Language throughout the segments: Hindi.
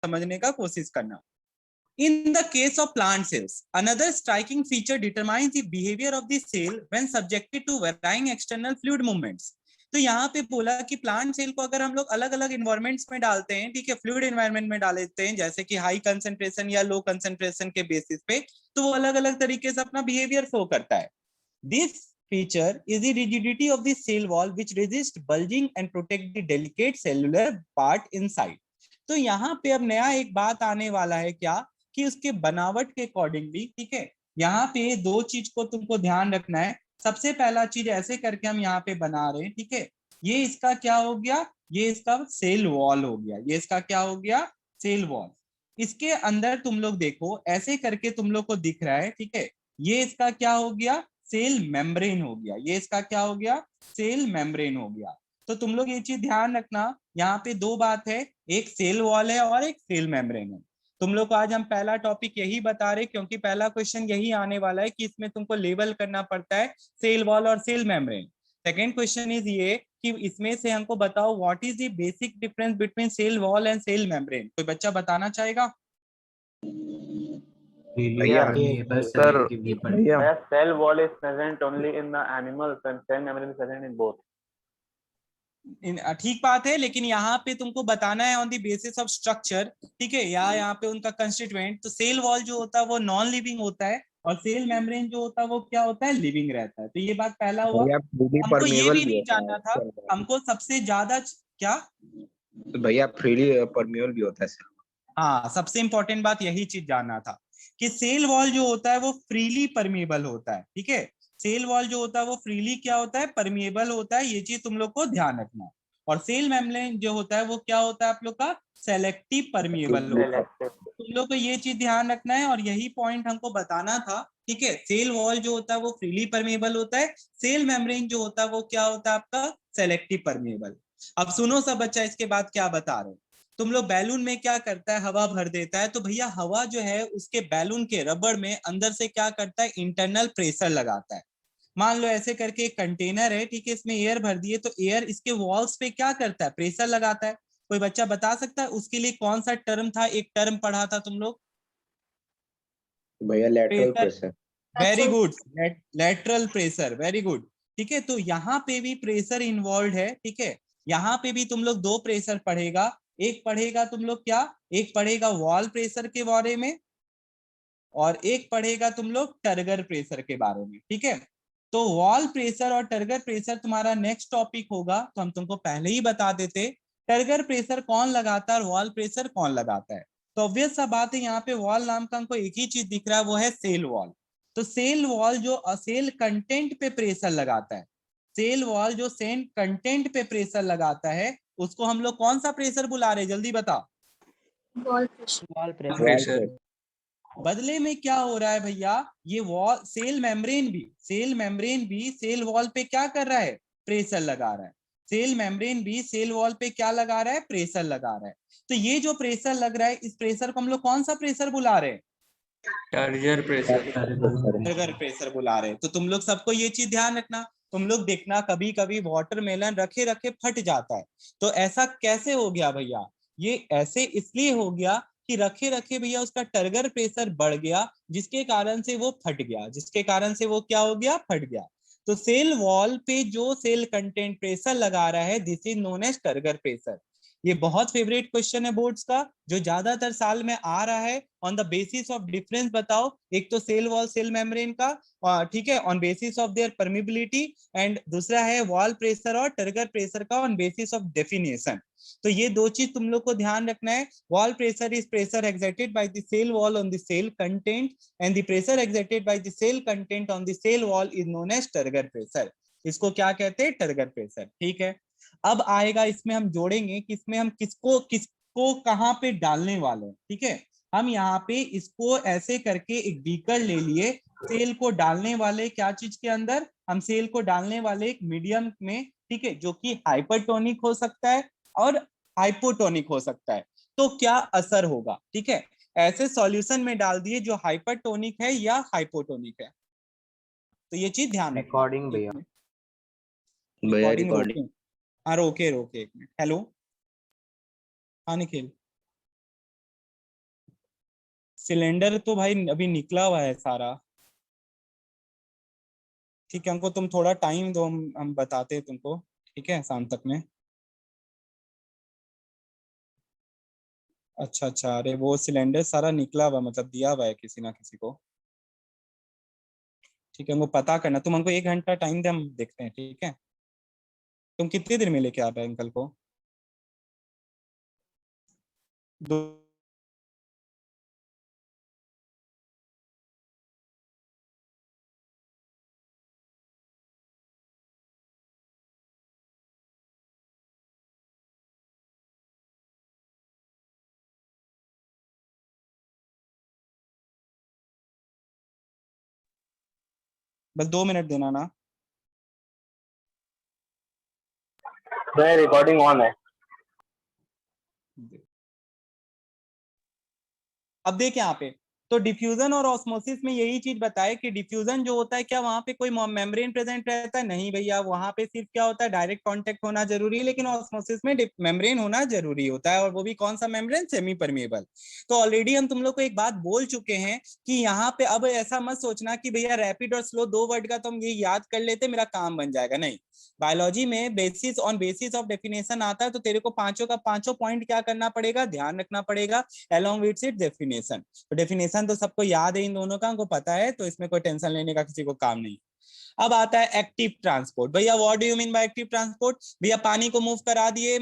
समझने का कोशिश करना। In the case of plant cells, another striking feature determines the behavior of the cell when subjected to varying external fluid movements. तो यहाँ पे बोला कि प्लांट सेल को अगर हम लोग अलग अलग इन्वायरमेंट्स में डालते हैं, ठीक है, फ्लूइड इन्वायरमेंट में डाल देते हैं, जैसे कि हाई कंसंट्रेशन या लो कंसंट्रेशन के बेसिस पे, तो वो अलग अलग तरीके से अपना बिहेवियर शो करता है। This feature is the rigidity of the cell wall which resist bulging and protect the delicate cellular part inside. तो यहाँ पे अब नया एक बात आने वाला है क्या, कि उसके बनावट के अकॉर्डिंगली, ठीक है, यहाँ पे दो चीज को तुमको ध्यान रखना है। सबसे पहला चीज ऐसे करके हम यहाँ पे बना रहे हैं, ठीक है, ये इसका क्या हो गया, ये इसका सेल वॉल हो गया, ये इसका क्या हो गया, सेल वॉल। इसके अंदर तुम लोग देखो ऐसे करके तुम लोग को दिख रहा है, ठीक है, ये इसका क्या हो गया, सेल मेम्ब्रेन हो गया, ये इसका क्या हो गया, सेल मेम्ब्रेन हो गया। तो तुम लोग ये चीज ध्यान रखना, यहाँ पे दो बात है, एक सेल वॉल है और एक सेल मेम्ब्रेन है। तुम लोग को आज हम पहला टॉपिक यही बता रहे, क्योंकि पहला क्वेश्चन यही आने वाला है कि इसमें तुमको लेबल करना पड़ता है सेल वॉल और cell membrane. Second question is ये कि इसमें से हमको बताओ what is the basic difference between cell wall and cell membrane. कोई बच्चा बताना चाहेगा? Cell wall is present only in the animals and cell membrane is present in both. ठीक बात है, लेकिन यहाँ पे तुमको बताना है on the basis of structure, ठीक है, या यहाँ पे उनका कंस्टिट्यूएंट। तो सेल वॉल जो होता है वो नॉन लिविंग होता है और सेल मेम्ब्रेन जो होता है वो क्या होता है, लिविंग रहता है। तो ये बात पहला हुआ। हमको ये भी नहीं जानना था, हमको सबसे ज्यादा क्या भैया फ्रीली परमेबल भी होता है। हाँ, सबसे इंपॉर्टेंट बात यही चीज जानना था कि सेल वॉल जो होता है वो फ्रीली परमेबल होता है, ठीक है, सेल वॉल जो होता है वो फ्रीली क्या होता है, परमेबल होता है। ये चीज तुम लोग को ध्यान रखना। और सेल मेम्ब्रेन जो होता है वो क्या होता है आप लोग का, सेलेक्टिव परमेबल होता है। तुम लोग को ये चीज ध्यान रखना है और यही पॉइंट हमको बताना था, ठीक है। सेल वॉल जो होता है वो फ्रीली परमेबल होता है, सेल मेम्ब्रेन जो होता है वो क्या होता है आपका, सेलेक्टिव परमेबल। अब सुनो सब बच्चा, इसके बाद क्या बता रहे हो तुम लोग, बैलून में क्या करता है, हवा भर देता है। तो भैया हवा जो है उसके बैलून के रबड़ में अंदर से क्या करता है, इंटरनल प्रेशर लगाता है। मान लो ऐसे करके एक कंटेनर है, ठीक है, इसमें एयर भर दिए, तो एयर इसके वॉल्स पे क्या करता है, प्रेशर लगाता है। कोई बच्चा बता सकता है उसके लिए कौन सा टर्म था, एक टर्म पढ़ा था तुम लोग भैया? Lateral pressure. Very good, lateral pressure, very good, ठीक है। तो यहाँ पे भी प्रेशर इन्वॉल्व है, ठीक है, यहाँ पे भी तुम लोग दो प्रेशर पढ़ेगा। एक पढ़ेगा तुम लोग क्या, एक पढ़ेगा वॉल प्रेशर के बारे में और एक पढ़ेगा तुम लोग टर्गर प्रेशर के बारे में, ठीक है। तो वॉल प्रेशर और टर्गर प्रेशर तुम्हारा नेक्स्ट टॉपिक होगा, तो हम तुमको पहले ही बता देते टर्गर प्रेशर कौन लगाता है और वॉल प्रेशर कौन लगाता है। तो ऑब्वियस सा बात है, यहाँ पे वॉल नाम का हमको एक ही चीज दिख रहा है, वो है सेल वॉल। तो सेल वॉल जो सेल कंटेंट पे प्रेशर लगाता है, सेल वॉल जो सेल कंटेंट पे प्रेशर लगाता है, उसको हम लोग कौन सा प्रेशर बुला रहे हैं, जल्दी बता। Wall pressure. बदले में क्या हो रहा है भैया, ये वॉल सेल मेम्ब्रेन भी सेल वॉल पे क्या कर रहा है, प्रेशर लगा रहा है। सेल मेम्ब्रेन भी सेल वॉल पे क्या लगा रहा है, प्रेशर लगा रहा है। तो ये जो प्रेशर लग रहा है, इस प्रेशर को हम लोग कौन सा प्रेशर बुला रहे हैं, टर्गर प्रेशर बुला रहे हैं। तो तुम लोग सबको ये चीज ध्यान रखना। तुम लोग देखना कभी कभी वाटरमेलन रखे रखे फट जाता है, तो ऐसा कैसे हो गया भैया, ये ऐसे इसलिए हो गया कि रखे रखे भैया उसका टर्गर प्रेशर बढ़ गया, जिसके कारण से वो फट गया, जिसके कारण से वो क्या हो गया, फट गया। तो सेल वॉल पे जो सेल कंटेंट प्रेशर लगा रहा है, this is known as turgor pressure. ये बहुत फेवरेट क्वेश्चन है बोर्ड्स का, जो ज्यादातर साल में आ रहा है। On the basis of difference बताओ, एक तो सेल वॉल सेल मेम्ब्रेन का, ठीक है, on basis of their permeability, and दूसरा है वॉल प्रेशर और टर्गर प्रेशर का ऑन बेसिस ऑफ डेफिनेशन। तो ये दो चीज तुम लोग को ध्यान रखना है। Wall pressure is pressure exerted by the cell wall on the cell content, and the pressure exerted by the cell content on the cell wall is known as turgor pressure. इसको क्या कहते हैं, टर्गर प्रेशर, ठीक है। अब आएगा इसमें हम जोड़ेंगे कि इसमें हम किसको किसको कहाँ पे डालने वाले हैं, ठीक है। हम यहाँ पे इसको ऐसे करके एक बीकर ले लिए, सेल को डालने वाले क्या चीज के अंदर, हम सेल को डालने वाले एक मीडियम में, ठीक है, जो कि हाइपरटोनिक हो सकता है और हाइपोटोनिक हो सकता है। तो क्या असर होगा, ठीक है, ऐसे सॉल्यूशन में डाल दिए जो हाइपरटोनिक है या हाइपोटोनिक है। तो ये चीज ध्यान रखना। रिकॉर्डिंग भैया, रिकॉर्डिंग रोके, हाँ रोके रोके एक मिनट। हेलो हाँ निखिल। सिलेंडर तो भाई अभी निकला हुआ है सारा। ठीक है, हमको तुम थोड़ा टाइम दो, हम बताते हैं तुमको, ठीक है, शाम तक में। अच्छा अच्छा, अरे वो सिलेंडर सारा निकला हुआ, मतलब दिया हुआ है किसी ना किसी को। ठीक है, हमको पता करना, तुम हमको 1 घंटा टाइम दे, हम देखते हैं, ठीक है। तुम कितने देर में लेके आ पाए अंकल को? दो। बस 2 मिनट देना ना। मैं रिकॉर्डिंग ऑन है। अब देख यहाँ पे, तो डिफ्यूजन और ऑस्मोसिस में यही चीज बताए कि डिफ्यूजन जो होता है, क्या वहां पे कोई मेम्ब्रेन प्रेजेंट रहता है? नहीं भैया, वहां पे सिर्फ क्या होता है, डायरेक्ट कांटेक्ट होना जरूरी है। लेकिन ऑस्मोसिस में मेम्ब्रेन होना जरूरी होता है, और वो भी कौन सा मेम्ब्रेन? Semi permeable. तो ऑलरेडी हम तुम लोग को एक बात बोल चुके हैं कि यहाँ पे अब ऐसा मत सोचना कि भैया रैपिड और स्लो 2 वर्ड का तो हम ये याद कर लेते मेरा काम बन जाएगा, नहीं। बायोलॉजी में बेसिस ऑफ डेफिनेशन आता है, तो तेरे को पांचों का पांचों पॉइंट क्या करना पड़ेगा, ध्यान रखना पड़ेगा along with its definition। तो डेफिनेशन तो सबको याद है इन दोनों का, हमको पता है, तो इसमें कोई टेंशन लेने का किसी को काम नहीं। अब आता है एक्टिव ट्रांसपोर्ट। भैया what do you mean by active transport? भैया पानी को मूव करा दिए,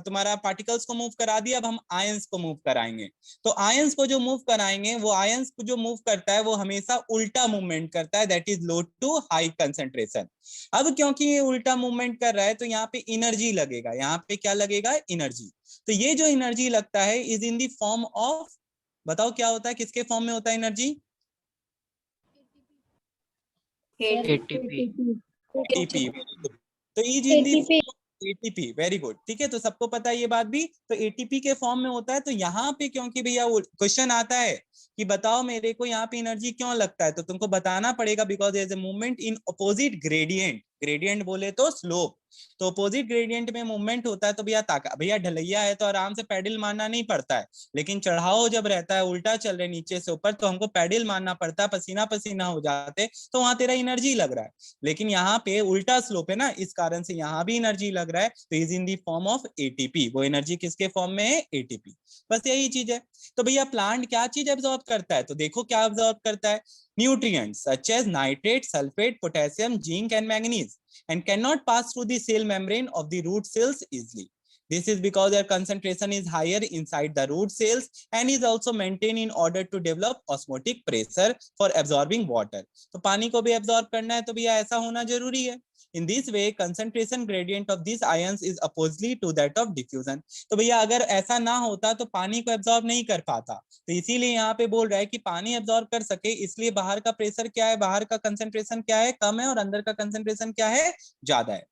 तुम्हारा पार्टिकल्स को मूव करा दिया, अब हम आयंस को मूव कराएंगे। तो आयंस को जो मूव कराएंगे, वो आयंस को जो मूव करता है वो हमेशा उल्टा मूवमेंट करता है, that is low to high concentration. अब क्योंकि ये उल्टा मूवमेंट कर रहा है, तो यहाँ पे एनर्जी लगेगा, यहाँ पे क्या लगेगा? एनर्जी। तो ये जो एनर्जी लगता है is in the form of, बताओ क्या होता है, किसके फॉर्म में होता है एनर्जी? ATP। एटीपी। तो is in the ATP, very good, ठीक है, तो सबको पता है ये बात भी, तो एटीपी के फॉर्म में होता है। तो यहाँ पे क्योंकि भैया वो क्वेश्चन आता है कि बताओ मेरे को यहाँ पे एनर्जी क्यों लगता है, तो तुमको बताना पड़ेगा because there is a movement in opposite gradient. Gradient बोले तो स्लोप, तो अपोजिट ग्रेडियंट में मूवमेंट होता है। तो भैया भैया ढलैया है तो आराम से पैडल मारना नहीं पड़ता है, लेकिन चढ़ाव जब रहता है, उल्टा चल रहे नीचे से ऊपर, तो हमको पैडल मारना पड़ता है, पसीना पसीना हो जाते, तो वहां तेरा एनर्जी लग रहा है। लेकिन यहाँ पे उल्टा स्लोप है ना, इस कारण से यहाँ भी एनर्जी लग रहा है, तो is in the form of ATP. वो एनर्जी किसके फॉर्म में है? एटीपी। बस यही चीज है। तो भैया प्लांट क्या चीज एब्जॉर्ब करता है, तो देखो क्या एब्जॉर्ब करता है, nutrients such as nitrate, sulfate, potassium, zinc and manganese, and cannot pass through the cell membrane of the root cells easily. This is because their concentration is higher inside the root cells and is also maintained in order to develop osmotic pressure for absorbing water. तो पानी को भी absorb करना है, तो भैया ऐसा होना जरूरी है। In this way, concentration gradient of these ions is oppositely to that of diffusion. तो भैया अगर ऐसा ना होता तो पानी को absorb नहीं कर पाता, तो इसीलिए यहाँ पे बोल रहा है कि पानी absorb कर सके, इसलिए बाहर का प्रेशर क्या है, बाहर का concentration क्या है, कम है, और अंदर का concentration क्या है, ज्यादा है।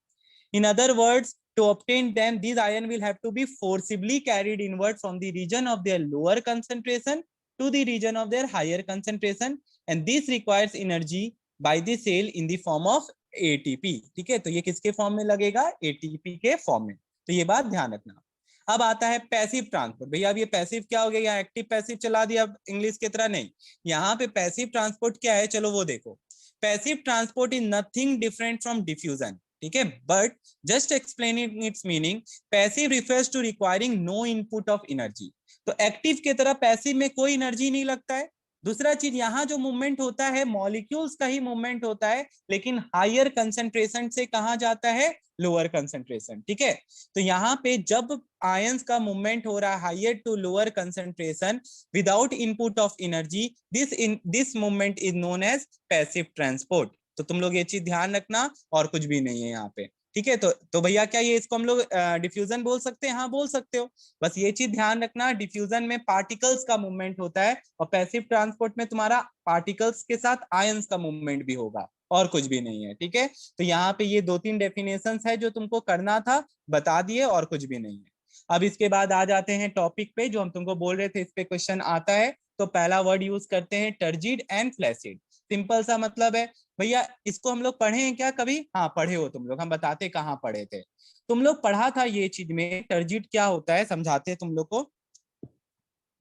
In other words, to obtain them, these ions will have to be forcibly carried inward from the region of their lower concentration to the region of their higher concentration, and this requires energy by the cell in the form of ATP। ठीक है, तो ये किसके फॉर्म में लगेगा? ATP के फॉर्म में। तो ये बात ध्यान रखना। अब आता है पैसिव ट्रांसपोर्ट। भैया अब ये पैसिव क्या हो गया, यहाँ एक्टिव पैसिव चला दिया, अब इंग्लिश की तरह नहीं। यहाँ पे पैसिव ट्रांसपोर्ट क्या है, चलो वो देखो। Passive transport is nothing different from diffusion, ठीक है, but just explaining its meaning, passive refers to requiring no input of energy. तो एक्टिव की तरह पैसिव में कोई एनर्जी नहीं लगता है। दूसरा चीज, यहाँ जो मूवमेंट होता है मॉलिक्यूल्स का ही मूवमेंट होता है, लेकिन हायर कंसेंट्रेशन से कहाँ जाता है? लोअर कंसेंट्रेशन, ठीक है। तो यहाँ पे जब आयंस का मूवमेंट हो रहा है higher to lower concentration without input of energy, this movement is known as passive transport. तो तुम लोग ये चीज ध्यान रखना, और कुछ भी नहीं है यहाँ पे, ठीक है। तो भैया क्या ये इसको हम लोग डिफ्यूजन बोल सकते हैं? हाँ बोल सकते हो। बस ये चीज ध्यान रखना, डिफ्यूजन में पार्टिकल्स का मूवमेंट होता है, और पैसिव ट्रांसपोर्ट में तुम्हारा पार्टिकल्स के साथ आयंस का मूवमेंट भी होगा, और कुछ भी नहीं है, ठीक है। तो यहाँ पे ये 2-3 डेफिनेशंस है जो तुमको करना था, बता दिए, और कुछ भी नहीं है। अब इसके बाद आ जाते हैं टॉपिक पे, जो हम तुमको बोल रहे थे, इस पे क्वेश्चन आता है। तो पहला वर्ड यूज करते हैं टर्जिड एंड फ्लैसिड। सिंपल सा मतलब है भैया, इसको हम लोग पढ़े हैं क्या कभी? हाँ पढ़े हो तुम लोग, हम बताते कहाँ पढ़े थे। तुम लोग पढ़ा था ये चीज में, टर्जिड क्या होता है समझाते तुम लोग को।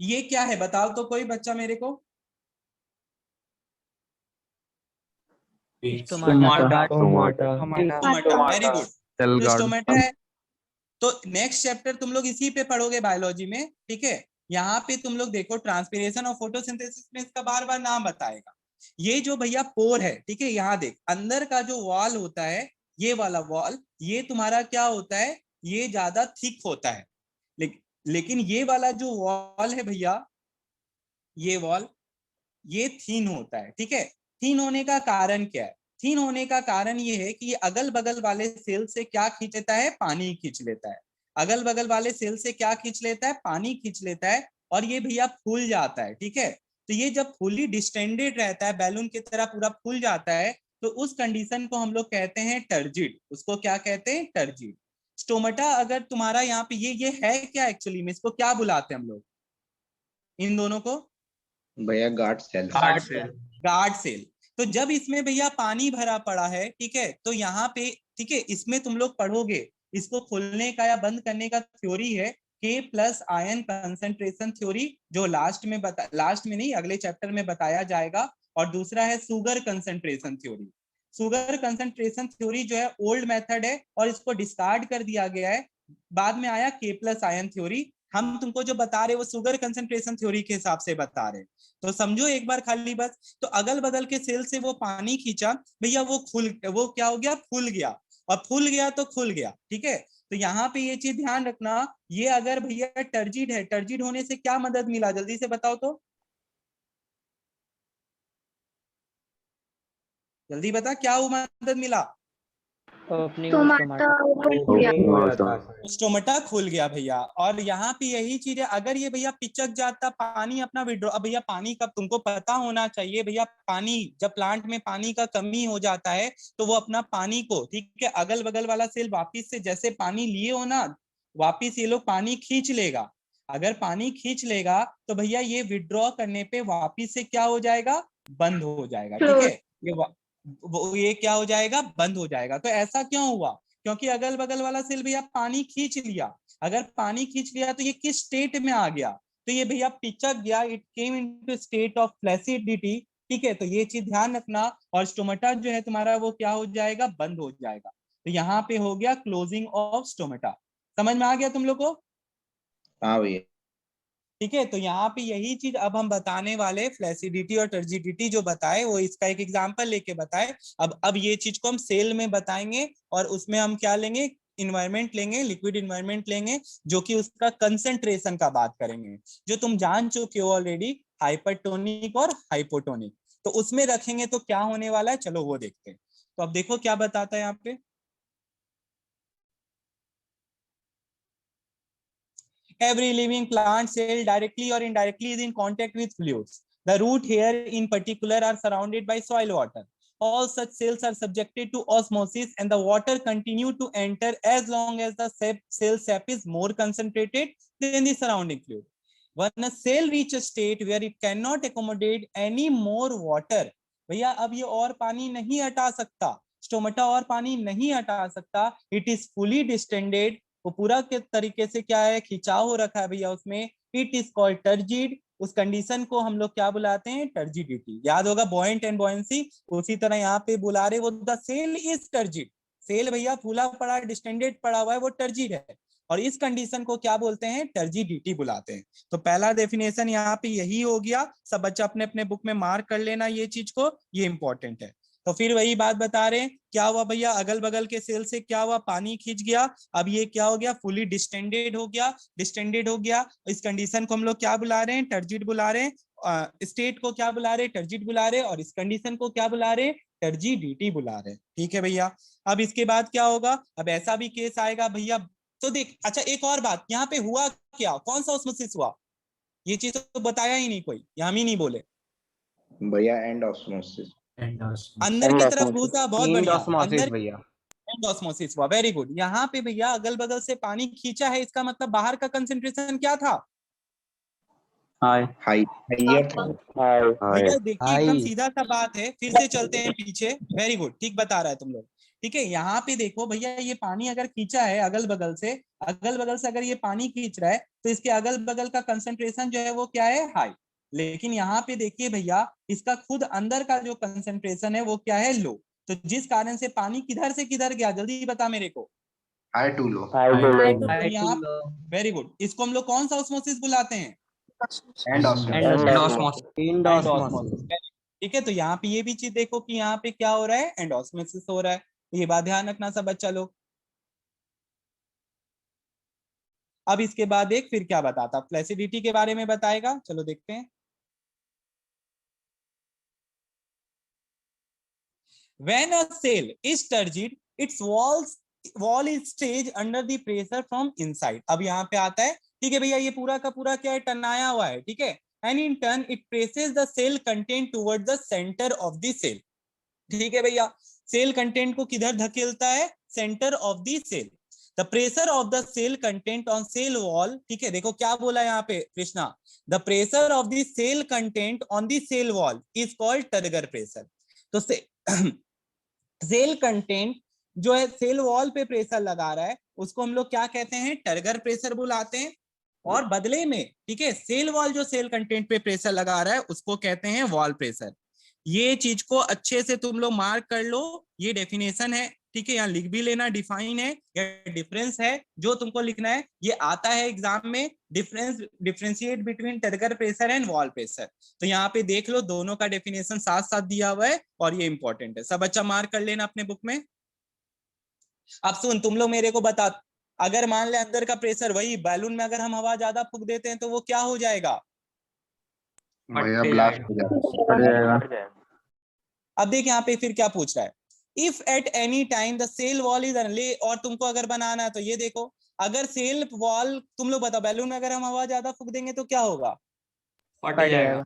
ये क्या है बताओ तो कोई बच्चा मेरे को। टमाटर टमाटर स्टोमाटा, वेरी गुड। सेल तो गार्ड। स्टोमाटा है। तो नेक्स्ट चैप्टर तुम लोग इसी पे पढ़ोगे बायोलॉजी में, ठीक है। यहाँ पे तुम लोग देखो ट्रांसपिरेशन और फोटोसिंथेसिस में इसका बार बार नाम बताएगा। ये जो भैया पोर है, ठीक है, यहाँ देख अंदर का जो वॉल होता है, ये वाला वॉल, ये तुम्हारा क्या होता है, ये ज्यादा थिक होता है। लेकिन ये वाला जो वॉल है भैया, ये वॉल, ये थीन होता है, ठीक है। थीन होने का कारण क्या है? थीन होने का कारण ये है कि ये अगल बगल वाले सेल से क्या खींच लेता है, पानी खींच लेता है। अगल बगल वाले सेल से क्या खींच लेता है, पानी खींच लेता है, और ये भैया फूल जाता है, ठीक है। तो ये जब फुली डिस्टेंडेड रहता है, बैलून की तरह पूरा फूल जाता है, तो उस कंडीशन को हम लोग कहते हैं टर्जिड। उसको क्या कहते हैं, टर्जिड। स्टोमाटा अगर तुम्हारा यहाँ पे ये है क्या एक्चुअली में, इसको क्या बुलाते हैं हम लोग, इन दोनों को? भैया गार्ड सेल। Guard cell. तो जब इसमें भैया पानी भरा पड़ा है, ठीक है, तो यहाँ पे, ठीक है, इसमें तुम लोग पढ़ोगे, इसको खोलने का या बंद करने का थ्योरी है K plus ion concentration theory, जो लास्ट में नहीं, अगले चैप्टर में बताया जाएगा। और दूसरा है sugar concentration theory. Sugar concentration theory जो है ओल्ड मेथड है और इसको डिस्कार्ड कर दिया गया है। बाद में आया K प्लस आयन थ्योरी। हम तुमको जो बता रहे वो सुगर कंसंट्रेशन थ्योरी के हिसाब से बता रहे। तो समझो एक बार खाली बस। तो अगल बगल के सेल से वो पानी खींचा भैया, वो क्या हो गया, फूल गया। और फूल गया तो खुल गया, ठीक है। तो यहाँ पे ये चीज ध्यान रखना, ये अगर भैया टर्जिड है, टर्जिड होने से क्या मदद मिला, जल्दी से बताओ तो, जल्दी बता, क्या वो मदद मिला? स्टोमाटा खुल गया भैया। और यहाँ पे यही चीज है, अगर ये भैया पिचक जाता, पानी अपना विड्रॉ, अब भैया पानी कब, तुमको पता होना चाहिए भैया, पानी जब प्लांट में पानी का कमी हो जाता है तो वो अपना पानी को, ठीक है, अगल बगल वाला सेल वापिस से जैसे पानी लिए हो ना, वापिस ये लोग पानी खींच लेगा। अगर पानी खींच लेगा तो भैया ये विड्रॉ करने पे वापिस से क्या हो जाएगा, बंद हो जाएगा, ठीक है। ये क्या हो जाएगा, बंद हो जाएगा। तो ऐसा क्यों हुआ? क्योंकि अगल बगल वाला सेल भैया पानी खींच लिया। अगर पानी खींच लिया तो ये किस स्टेट में आ गया, तो ये भैया पिचक गया, it came into state of flaccidity, ठीक है। तो ये चीज ध्यान रखना। और स्टोमाटा जो है तुम्हारा वो क्या हो जाएगा, बंद हो जाएगा। तो यहाँ पे हो गया क्लोजिंग ऑफ स्टोमाटा। समझ में आ गया तुम लोग को? हाँ भैया। ठीक है। तो यहाँ पे यही चीज अब हम बताने वाले, फ्लैसिडिटी और टर्जिडिटी जो बताए वो इसका एक एग्जांपल लेके बताए। अब ये चीज को हम सेल में बताएंगे और उसमें हम क्या लेंगे, इन्वायरमेंट लेंगे, लिक्विड इन्वायरमेंट लेंगे, जो कि उसका कंसंट्रेशन का बात करेंगे, जो तुम जान चुके हो ऑलरेडी, हाइपरटोनिक और हाइपोटोनिक। तो उसमें रखेंगे तो क्या होने वाला है, चलो वो देखते हैं। तो अब देखो क्या बताता है यहाँ पे, every living plant cell directly or indirectly is in contact with fluids. The root hair in particular are surrounded by soil water. All such cells are subjected to osmosis and the water continue to enter as long as the cell sap is more concentrated than the surrounding fluid. When a cell reaches a state where it cannot accommodate any more water, भैया अब ये और पानी नहीं हटा सकता, स्टोमाटा और पानी नहीं हटा सकता, इट इज फुली डिस्टेंडेड, वो पूरा के तरीके से क्या है, खिंचाव हो रखा है भैया उसमें, इट इज कॉल्ड टर्जिड। उस कंडीशन को हम लोग क्या बुलाते हैं, टर्जिडिटी। याद होगा बॉयंट एंड बॉयंसी, उसी तरह यहाँ पे बुला रहे वो, the cell is turgid. Cell भैया फूला पड़ा, डिस्टेंडेड पड़ा हुआ है, वो टर्जिड है। और इस कंडीशन को क्या बोलते हैं, टर्जिडिटी बुलाते हैं। तो पहला डेफिनेशन यहाँ पे यही हो गया। सब बच्चा अपने अपने बुक में मार्क कर लेना ये चीज को, ये इंपॉर्टेंट है। तो फिर वही बात बता रहे हैं, क्या हुआ भैया, अगल बगल के सेल से क्या हुआ, पानी खींच गया। अब ये क्या हो गया, फुली डिस्टेंडेड हो गया, डिस्टेंडेड हो गया। इस कंडीशन को हम लोग क्या बुला रहे हैं, टर्जिड बुला रहे हैं। स्टेट को क्या बुला रहे हैं, टर्जिड बुला रहे हैं। और इस कंडीशन को क्या बुला रहे हैं, टर्जिडिटी बुला रहे हैं। ठीक है भैया। अब इसके बाद क्या होगा, अब ऐसा भी केस आएगा भैया। तो देख, अच्छा एक और बात, यहाँ पे हुआ क्या, कौन सा ऑस्मोसिस हुआ, ये चीज तो बताया ही नहीं कोई, हम ही नहीं बोले भैया एंड ऑस्मोसिस। अंदर की तरफ घुसा, बहुत बढ़िया, अंदर भैया एंडोस्मोसिस हुआ, वेरी गुड। यहाँ पे भैया अगल बगल से पानी खींचा है, इसका मतलब बाहर का कंसंट्रेशन क्या था, हाइयर था भैया। देखिए एकदम सीधा सा बात है, फिर से चलते हैं पीछे, वेरी गुड, ठीक बता रहा है तुम लोग। ठीक है। यहाँ पे देखो भैया, ये पानी अगर खींचा है अगल बगल से अगर ये पानी खींच रहा है तो इसके अगल बगल का कंसंट्रेशन जो है वो क्या है, हाई। लेकिन यहाँ पे देखिए भैया, इसका खुद अंदर का जो कंसंट्रेशन है वो क्या है, लो। तो जिस कारण से पानी किधर से किधर गया, जल्दी बता मेरे को। High to low. यहाँ वेरी गुड, इसको हम लोग कौन सा ऑस्मोसिस बुलाते हैं, एंड एंडोस्मोसिस। एंडोस्मोसिस। ठीक है, तो यहाँ पे ये भी चीज देखो कि यहाँ पे क्या हो रहा है, एंडोस्मोसिस हो रहा है। ये बात ध्यान रखना सब बच्चा लोग। अब इसके बाद एक फिर क्या बताता, फ्लैसिडिटी के बारे में बताएगा, चलो देखते हैं। When a cell is turgid, its wall is staged under the pressure from inside. अब यहाँ पे आता है, ठीक है भैया, ये पूरा का पूरा क्या है, टनाया हुआ है, ठीक है। And in turn it presses the cell content towards the center of the cell. ठीक है भैया, सेल कंटेंट को किधर धकेलता है, centre of the cell. The pressure of the cell content on cell wall, ठीक है, देखो क्या बोला यहाँ पे Krishna, the pressure of the cell content on the cell wall is called turgor pressure. तो सेल कंटेंट जो है सेल वॉल पे प्रेशर लगा रहा है उसको हम लोग क्या कहते हैं, टर्गर प्रेशर बुलाते हैं। और बदले में, ठीक है, सेल वॉल जो सेल कंटेंट पे प्रेशर लगा रहा है उसको कहते हैं वॉल प्रेशर। ये चीज को अच्छे से तुम लोग मार्क कर लो, ये डेफिनेशन है, ठीक है, यहाँ लिख भी लेना, डिफाइन है या डिफरेंस है जो तुमको लिखना है, ये आता है एग्जाम में, differentiate between turgor pressure and wall pressure. तो यहाँ पे देख लो, दोनों का डेफिनेशन साथ साथ दिया हुआ है और ये इंपॉर्टेंट है, सब बच्चा मार्क कर लेना अपने बुक में। अब सुन, तुम लोग मेरे को बता, अगर मान ले अंदर का प्रेशर, वही बैलून में अगर हम हवा ज्यादा फूंक देते हैं तो वो क्या हो जाएगा, भैया ब्लास्ट हो जाएगा। अब देख यहाँ पे फिर क्या पूछ रहा है, if at any time the cell wall is unlay, और तुमको अगर बनाना है तो ये देखो, अगर सेल वॉल, तुम लोग बताओ, बैलून में अगर हम हवा ज्यादा फूंक देंगे तो क्या होगा, फट जाएगा।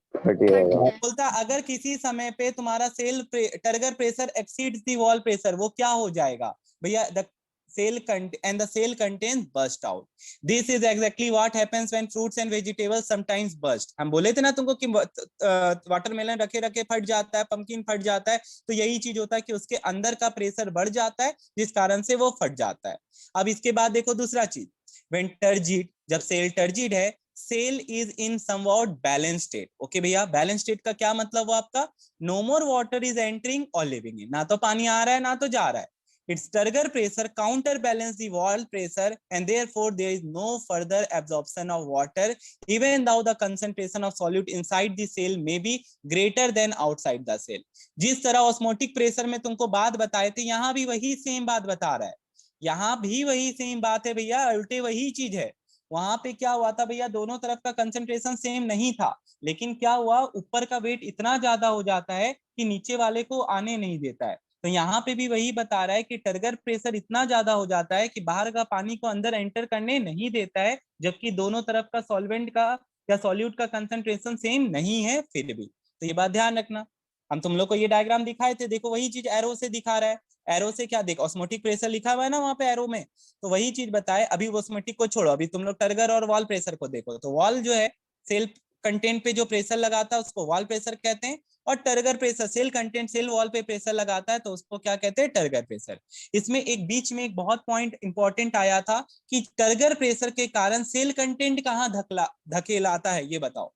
बोलता अगर किसी समय पे तुम्हारा cell turgor pressure exceeds the wall pressure, वो क्या हो जाएगा भैया, द cell and the cell contains burst out. This is exactly what happens when fruits and vegetables sometimes burst. हम बोले थे ना तुमको कि वाटरमेलन रखे रखे फट जाता है, पंपकिन फट जाता है, तो यही चीज होता है कि उसके अंदर का प्रेशर बढ़ जाता है जिस कारण से वो फट जाता है। अब इसके बाद देखो दूसरा चीज, when turgid, जब सेल टर्जिड है, cell is in somewhat balance state. Okay भैया, बैलेंस स्टेट का क्या मतलब हुआ आपका, no more water is entering और लिविंग इन, ना तो पानी आ रहा है ना तो जा रहा है। Its turgor pressure counterbalance the wall pressure and therefore there is no further absorption of water even though the concentration of solute inside the cell may be greater than outside the cell. जिस तरह ऑस्मोटिक प्रेशर में तुमको बात बताए थे, यहाँ भी वही सेम बात बता रहा है, यहाँ भी वही सेम बात है भैया, उल्टे वही चीज है। वहां पे क्या हुआ था भैया, दोनों तरफ का कंसंट्रेशन सेम नहीं था, लेकिन क्या हुआ, ऊपर का वेट इतना ज्यादा हो जाता है कि नीचे वाले को आने नहीं देता है। तो यहाँ पे भी वही बता रहा है कि टर्गर प्रेशर इतना ज्यादा हो जाता है कि बाहर का पानी को अंदर एंटर करने नहीं देता है, जबकि दोनों तरफ का सॉल्वेंट का या सॉल्यूट का कंसंट्रेशन सेम नहीं है फिर भी। तो ये बात ध्यान रखना। हम तुम लोग को ये डायग्राम दिखाए थे, देखो वही चीज एरो से दिखा रहा है, एरो से क्या देखो, ऑस्मोटिक प्रेशर लिखा हुआ है ना वहां पे एरो में, तो वही चीज बताए। अभी ऑस्मोटिक को छोड़ो, अभी तुम लोग टर्गर और वॉल प्रेशर को देखो। तो वॉल जो है सेल कंटेंट पे जो प्रेशर लगाता है उसको वॉल प्रेशर कहते हैं, और turgor pressure cell content cell wall पे प्रेशर लगाता है तो उसको क्या कहते हैं, टर्गर प्रेशर। इसमें एक बीच में एक बहुत पॉइंट इंपॉर्टेंट आया था कि टर्गर प्रेशर के कारण सेल कंटेंट कहाँ धकेलाता है, ये बताओ।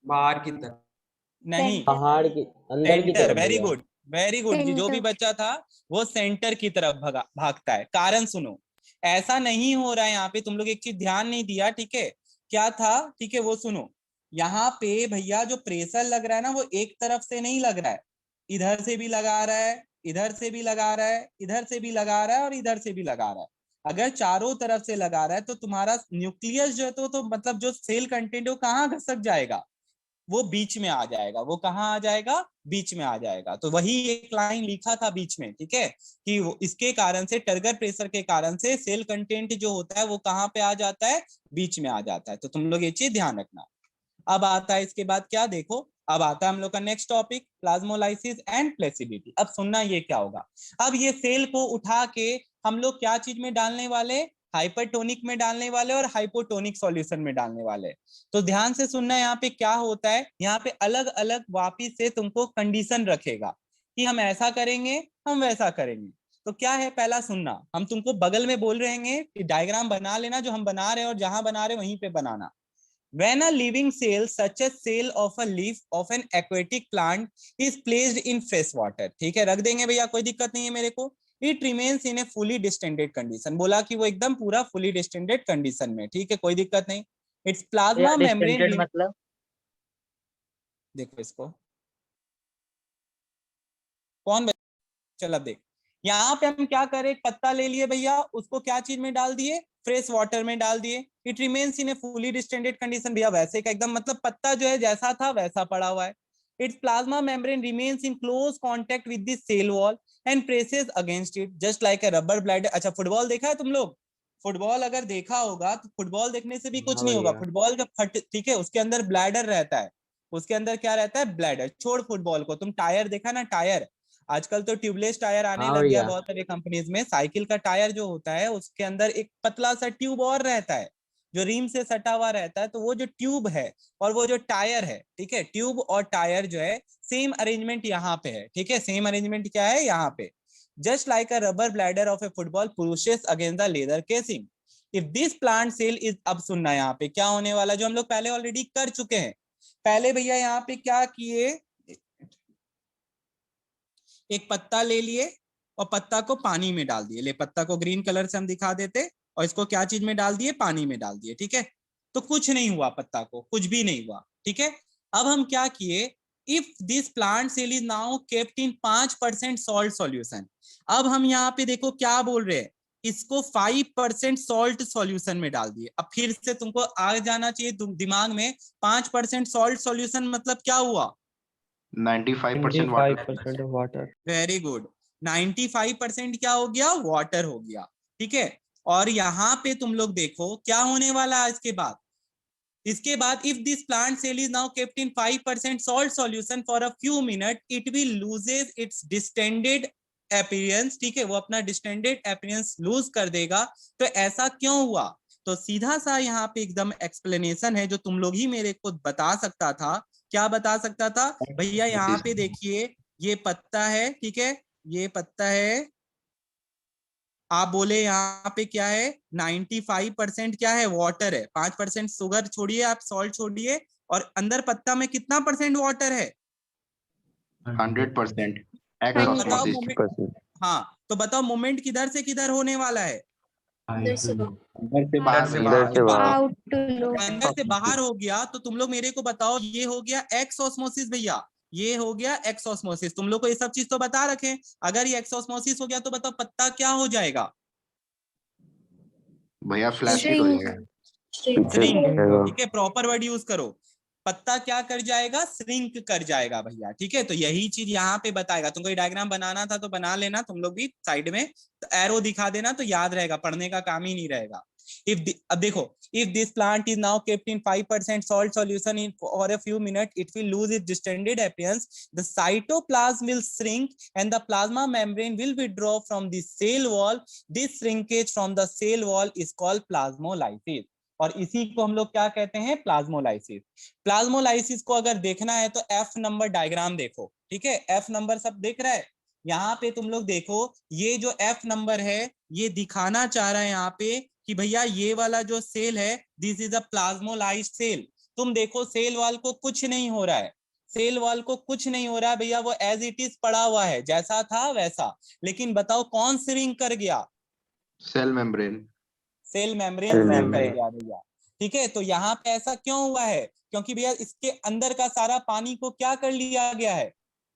बाहर की तरफ नहीं, पहाड़ की अंदर की सेंटर। तरफ। वेरी गुड, वेरी गुड जी, जो भी बच्चा था वो सेंटर की तरफ भागता है। कारण सुनो, ऐसा नहीं हो रहा है यहाँ पे, तुम लोग एक चीज ध्यान नहीं दिया, ठीक है, क्या था, ठीक है, वो सुनो, यहाँ पे भैया जो प्रेशर लग रहा है ना वो एक तरफ से नहीं लग रहा है, इधर से भी लगा रहा है, इधर से भी लगा रहा है, इधर से भी लगा रहा है और इधर से भी लगा रहा है। अगर चारों तरफ से लगा रहा है तो तुम्हारा न्यूक्लियस जो है तो मतलब जो सेल कंटेंट है वो कहाँ घसक जाएगा, वो बीच में आ जाएगा। वो कहाँ आ जाएगा, बीच में आ जाएगा। तो वही एक लाइन लिखा था बीच में, ठीक है, कि वो इसके कारण से टर्गर प्रेशर के कारण से सेल कंटेंट जो होता है वो कहाँ पे आ जाता है, बीच में आ जाता है। तो तुम लोग ये चीज ध्यान रखना। अब आता है इसके बाद क्या, देखो अब आता है हम लोग का next topic, plasmolysis and flexibility. अब सुनना ये क्या होगा, अब ये सेल को उठा के हम लोग क्या चीज में डालने वाले, हाइपरटोनिक में डालने वाले और हाइपोटोनिक सॉल्यूशन में डालने वाले। तो ध्यान से सुनना, यहाँ पे क्या होता है, यहाँ पे अलग अलग वापिस से तुमको कंडीशन रखेगा। कि हम ऐसा करेंगे, हम वैसा करेंगे। तो क्या है, पहला सुनना, हम तुमको बगल में बोल रहे हैं कि डायग्राम बना लेना, जो हम बना रहे हैं और जहां बना रहे हैं वहीं पे बनाना। When a living cell, such as cell of a leaf of an aquatic plant, is placed in fresh water, ठीक है, रख देंगे भैया, कोई दिक्कत नहीं है मेरे को। It remains in a fully distended condition, बोला कि वो एकदम पूरा fully distended condition में, ठीक है, कोई दिक्कत नहीं। Its plasma membrane, मतलब देखो इसको कौन, चल अब देख, यहाँ पे हम क्या करें, एक पत्ता ले लिए भैया, उसको क्या चीज में डाल दिए, फ्रेश वाटर में डाल दिए। It remains in A fully distended condition, भैया वैसे का एकदम, मतलब पत्ता जो है जैसा था वैसा पड़ा हुआ है। It's plasma membrane remains in close contact with the cell wall and presses against it just like a rubber bladder. अच्छा, फुटबॉल देखा है तुम लोग? फुटबॉल अगर देखा होगा तो फुटबॉल देखने से भी कुछ नहीं होगा, फुटबॉल जब फट, ठीक है, उसके अंदर ब्लैडर रहता है, उसके अंदर क्या रहता है, ब्लैडर। छोड़ फुटबॉल को, तुम टायर देखा ना, टायर, आजकल तो ट्यूबलेस टायर आने लग गया बहुत सारे कंपनीज में। साइकिल का टायर जो होता है उसके अंदर एक पतला सा ट्यूब और रहता है जो रिम से सटा हुआ रहता है। तो वो जो ट्यूब है और वो जो टायर है, ठीक है, ट्यूब और टायर जो है सेम अरेंजमेंट यहाँ पे है, ठीक है, सेम अरेंजमेंट क्या है यहाँ पे, just like a rubber bladder of a football pushes against the leather casing. If this plant cell is, अब सुनना यहाँ पे क्या होने वाला, जो हम लोग पहले ऑलरेडी कर चुके हैं। पहले भैया यहाँ पे क्या किए, एक पत्ता ले लिए और पत्ता को पानी में डाल दिए, ले पत्ता को ग्रीन कलर से हम दिखा देते, और इसको क्या चीज में डाल दिए, पानी में डाल दिए, ठीक है। तो कुछ नहीं हुआ, पत्ता को कुछ भी नहीं हुआ, ठीक है। अब हम क्या किए, if this plant cell is now kept in 5% salt solution. अब हम यहाँ पे देखो क्या बोल रहे हैं, इसको 5% सॉल्ट सॉल्यूशन में डाल दिए। अब फिर से तुमको आ जाना चाहिए दिमाग में, 5% सॉल्ट सॉल्यूशन मतलब क्या हुआ, 95% वाटर। वेरी गुड, 95% क्या हो गया, वाटर हो गया, ठीक है। और यहाँ पे तुम लोग देखो क्या होने वाला है इसके बाद, इसके बाद if this plant cell is now kept in 5% salt solution for a few minute, it will loses its distended appearance, ठीक है, वो अपना डिस्टेंडेड अपीयरेंस लूज कर देगा। तो ऐसा क्यों हुआ, तो सीधा सा यहाँ पे एकदम एक्सप्लेनेशन है जो तुम लोग ही मेरे को बता सकता था। क्या बता सकता था भैया, यहाँ पे देखिए ये पत्ता है, ठीक है, ये पत्ता है, आप बोले यहाँ पे क्या है, 95% क्या है, वाटर है, 5% शुगर छोड़िए, आप सॉल्ट छोड़िए, और अंदर पत्ता में कितना परसेंट वाटर है, 100%। बताओ मोमेंट, हाँ तो बताओ मोमेंट किधर से किधर होने वाला है, अंदर से बाहर हो गया। तो तुम लोग मेरे को बताओ, ये हो गया एक्स ऑस्मोसिस भैया, ये हो गया एक्स ऑस्मोसिस। तुम लोग को ये सब चीज तो बता रखे, अगर ये एक्स ऑस्मोसिस हो गया तो बताओ पत्ता क्या हो जाएगा भैया, फ्लैशिट हो जाएगा, श्रिंक, ठीक है, प्रॉपर वर्ड यूज करो, पत्ता क्या कर जाएगा, श्रिंक कर जाएगा भैया, ठीक है। तो यही चीज यहाँ पे बताएगा, तुमको ये डायग्राम बनाना था तो बना लेना, तुम लोग भी साइड में तो एरो दिखा देना तो याद रहेगा, पढ़ने का काम ही नहीं रहेगा। अब देखो, if this plant is now kept in 5% salt solution in for a few minutes, it will lose its distended appearance, the cytoplasm will shrink and the plasma membrane will withdraw from the cell wall. This shrinkage from the cell wall is called plasmolysis, और इसी को हम लोग क्या कहते हैं, प्लाज्मोलाइसिस। प्लाज्मोलाइसिस को अगर देखना है तो एफ नंबर डायग्राम देखो, ठीक है, एफ नंबर सब देख रहा है, यहाँ पे तुम लोग देखो, ये जो एफ नंबर है ये दिखाना चाह रहा है यहाँ पे कि भैया ये वाला जो सेल है, this is a plasmolysed cell. तुम देखो सेल वॉल को कुछ नहीं हो रहा है, सेल वॉल को कुछ नहीं हो रहा है भैया, वो एज इट इज पड़ा हुआ है, जैसा था वैसा। लेकिन बताओ कौन श्रिंक कर गया, cell membrane, cell membrane shrink कर गया भैया, ठीक है। तो यहाँ पे ऐसा क्यों हुआ है, क्योंकि भैया इसके अंदर का सारा पानी को क्या कर लिया गया है,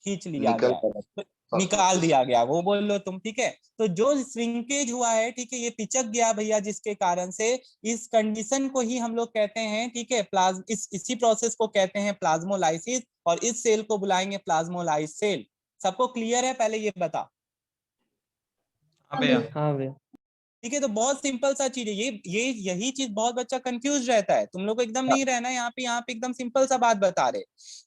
खींच लिया गया है, तो निकाल दिया गया, वो बोल लो तुम, ठीक है। तो जो श्रिंकेज हुआ है, ठीक है, ये पिचक गया भैया, जिसके कारण से इस कंडीशन को ही हम लोग कहते हैं, ठीक है, इसी प्रोसेस को कहते हैं प्लाज्मोलाइसिस, और इस सेल को बुलाएंगे प्लाज्मोलाइज सेल। सबको क्लियर है, पहले ये बता, हाँ भैया, ठीक है। तो बहुत सिंपल सा चीज है ये यही चीज बहुत बच्चा कंफ्यूज रहता है, तुम लोग को एकदम नहीं रहना यहाँ पे एकदम सिंपल सा बात बता रहे।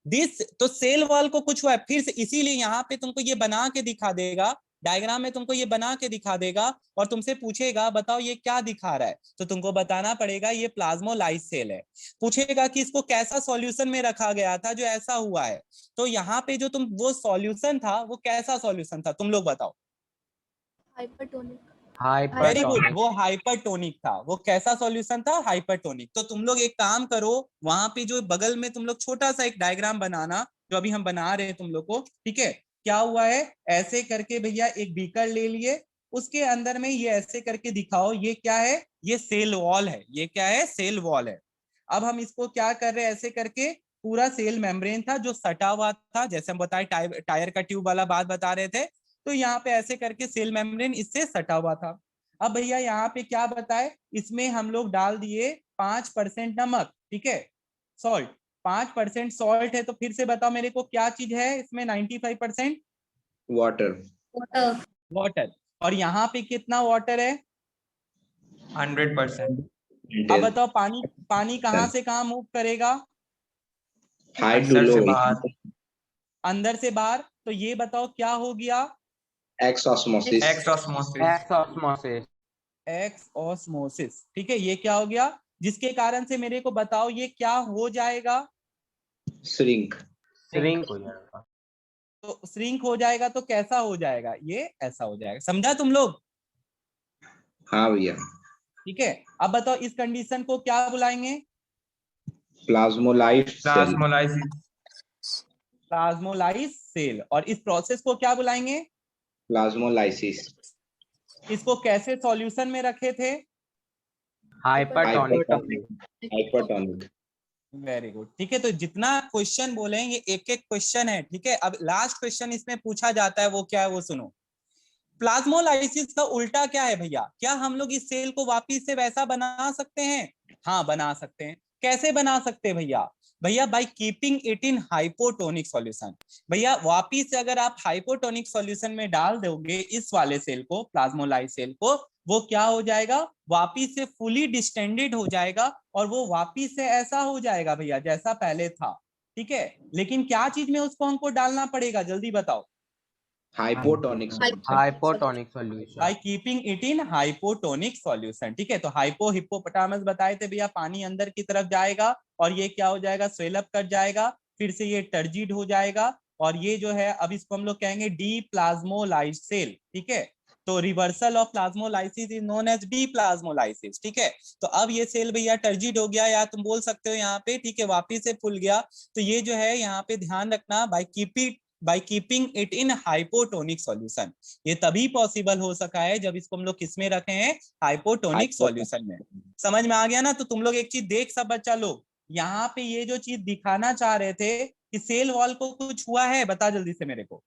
दिस तो सेल वॉल को कुछ हुआ है, फिर से इसीलिए यहाँ पे तुमको ये बना के दिखा देगा डायग्राम में तुमको ये बना के दिखा देगा और तुमसे पूछेगा बताओ ये क्या दिखा रहा है, तो तुमको बताना पड़ेगा ये प्लाज्मोलाइज सेल है। पूछेगा कि इसको कैसा सॉल्यूशन में रखा गया था जो ऐसा हुआ है, तो यहाँ पे जो तुम वो सॉल्यूशन था वो कैसा सॉल्यूशन था, तुम लोग बताओ। वेरी गुड, वो हाइपरटोनिक था। वो कैसा सॉल्यूशन था? हाइपरटोनिक। तो तुम लोग एक काम करो, वहां पे जो बगल में तुम लोग छोटा सा एक डायग्राम बनाना, जो अभी हम बना रहे हैं तुम लोग को, ठीक है। क्या हुआ है, ऐसे करके भैया एक बीकर ले लिए, उसके अंदर में ये ऐसे करके दिखाओ ये क्या है, ये सेल वॉल है। ये क्या है? सेल वॉल है। अब हम इसको क्या कर रहे हैं, ऐसे करके पूरा सेल मेम्ब्रेन था जो सटा हुआ था, जैसे हम बताए टायर का ट्यूब वाला बात बता रहे थे, तो यहाँ पे ऐसे करके सेल मेम्ब्रेन इससे सटा हुआ था। अब भैया यहाँ पे क्या बताए, इसमें हम लोग डाल दिए 5% नमक, ठीक है, सॉल्ट। 5% सॉल्ट है, तो फिर से बताओ मेरे को क्या चीज है इसमें 95%? वाटर। वाटर। और यहाँ पे कितना वाटर है? 100%। अब बताओ पानी, पानी कहाँ से कहाँ मूव करेगा? हाई टू अंदर से लो। बाहर। अंदर से बाहर। तो ये बताओ क्या हो गया? Exosmosis. Exosmosis. Exosmosis, ठीक है। ये क्या हो गया, जिसके कारण से मेरे को बताओ ये क्या हो जाएगा? श्रिंक। श्रिंक हो जाएगा। तो श्रिंक हो जाएगा, तो कैसा हो जाएगा? ये ऐसा हो जाएगा। समझा तुम लोग? हाँ भैया। ठीक है। अब बताओ इस कंडीशन को क्या बुलाएंगे? Plasmolysed cell. Plasmolysis. Plasmolysed cell. और इस प्रोसेस को क्या बुलाएंगे? प्लाज्मोलाइसिस। इसको कैसे सॉल्यूशन में रखे थे? हाइपरटोनिक। हाइपरटोनिक। वेरी गुड, ठीक है। तो जितना क्वेश्चन बोले ये एक एक क्वेश्चन है, ठीक है। अब लास्ट क्वेश्चन इसमें पूछा जाता है, वो क्या है वो सुनो। प्लाज्मोलाइसिस का उल्टा क्या है भैया? क्या हम लोग इस सेल को वापिस से वैसा बना सकते हैं? हाँ बना सकते हैं। कैसे बना सकते हैं भैया? भैया by keeping it in hypotonic solution. भैया वापिस से अगर आप हाइपोटोनिक सॉल्यूशन में डाल दोगे इस वाले सेल को, प्लाज्मोलाइज सेल को, वो क्या हो जाएगा, वापिस से फुली डिस्टेंडेड हो जाएगा और वो वापिस से ऐसा हो जाएगा भैया जैसा पहले था, ठीक है। लेकिन क्या चीज में उसको हमको डालना पड़ेगा, जल्दी बताओ। Hypotonic. Hypotonic solution. By keeping it in hypotonic solution, ठीक है। तो हाइपो हिप्पोपोटामस बताए थे भैया, पानी अंदर की तरफ जाएगा और ये क्या हो जाएगा, स्वेलअप कर जाएगा, फिर से ये टर्जिड हो जाएगा और ये जो है अब इसको हम लोग कहेंगे डी प्लाज्मोलाइज सेल, ठीक है। तो reversal of plasmolysis is known as deplasmolysis, ठीक है। तो अब ये सेल भैया टर्जिड हो गया, या तुम बोल सकते हो यहाँ पे, ठीक है, वापिस से फूल गया। तो ये जो है यहाँ पे ध्यान रखना, by keeping it in hypotonic solution. ये तभी पॉसिबल हो सका है जब इसको हम लोग किसमें रखे हैं, हाइपोटोनिक सॉल्यूशन में। समझ में आ गया ना? तो तुम लोग एक चीज देख सब बच्चा लोग, यहाँ पे ये जो चीज दिखाना चाह रहे थे कि सेल वॉल को कुछ हुआ है, बता जल्दी से मेरे को।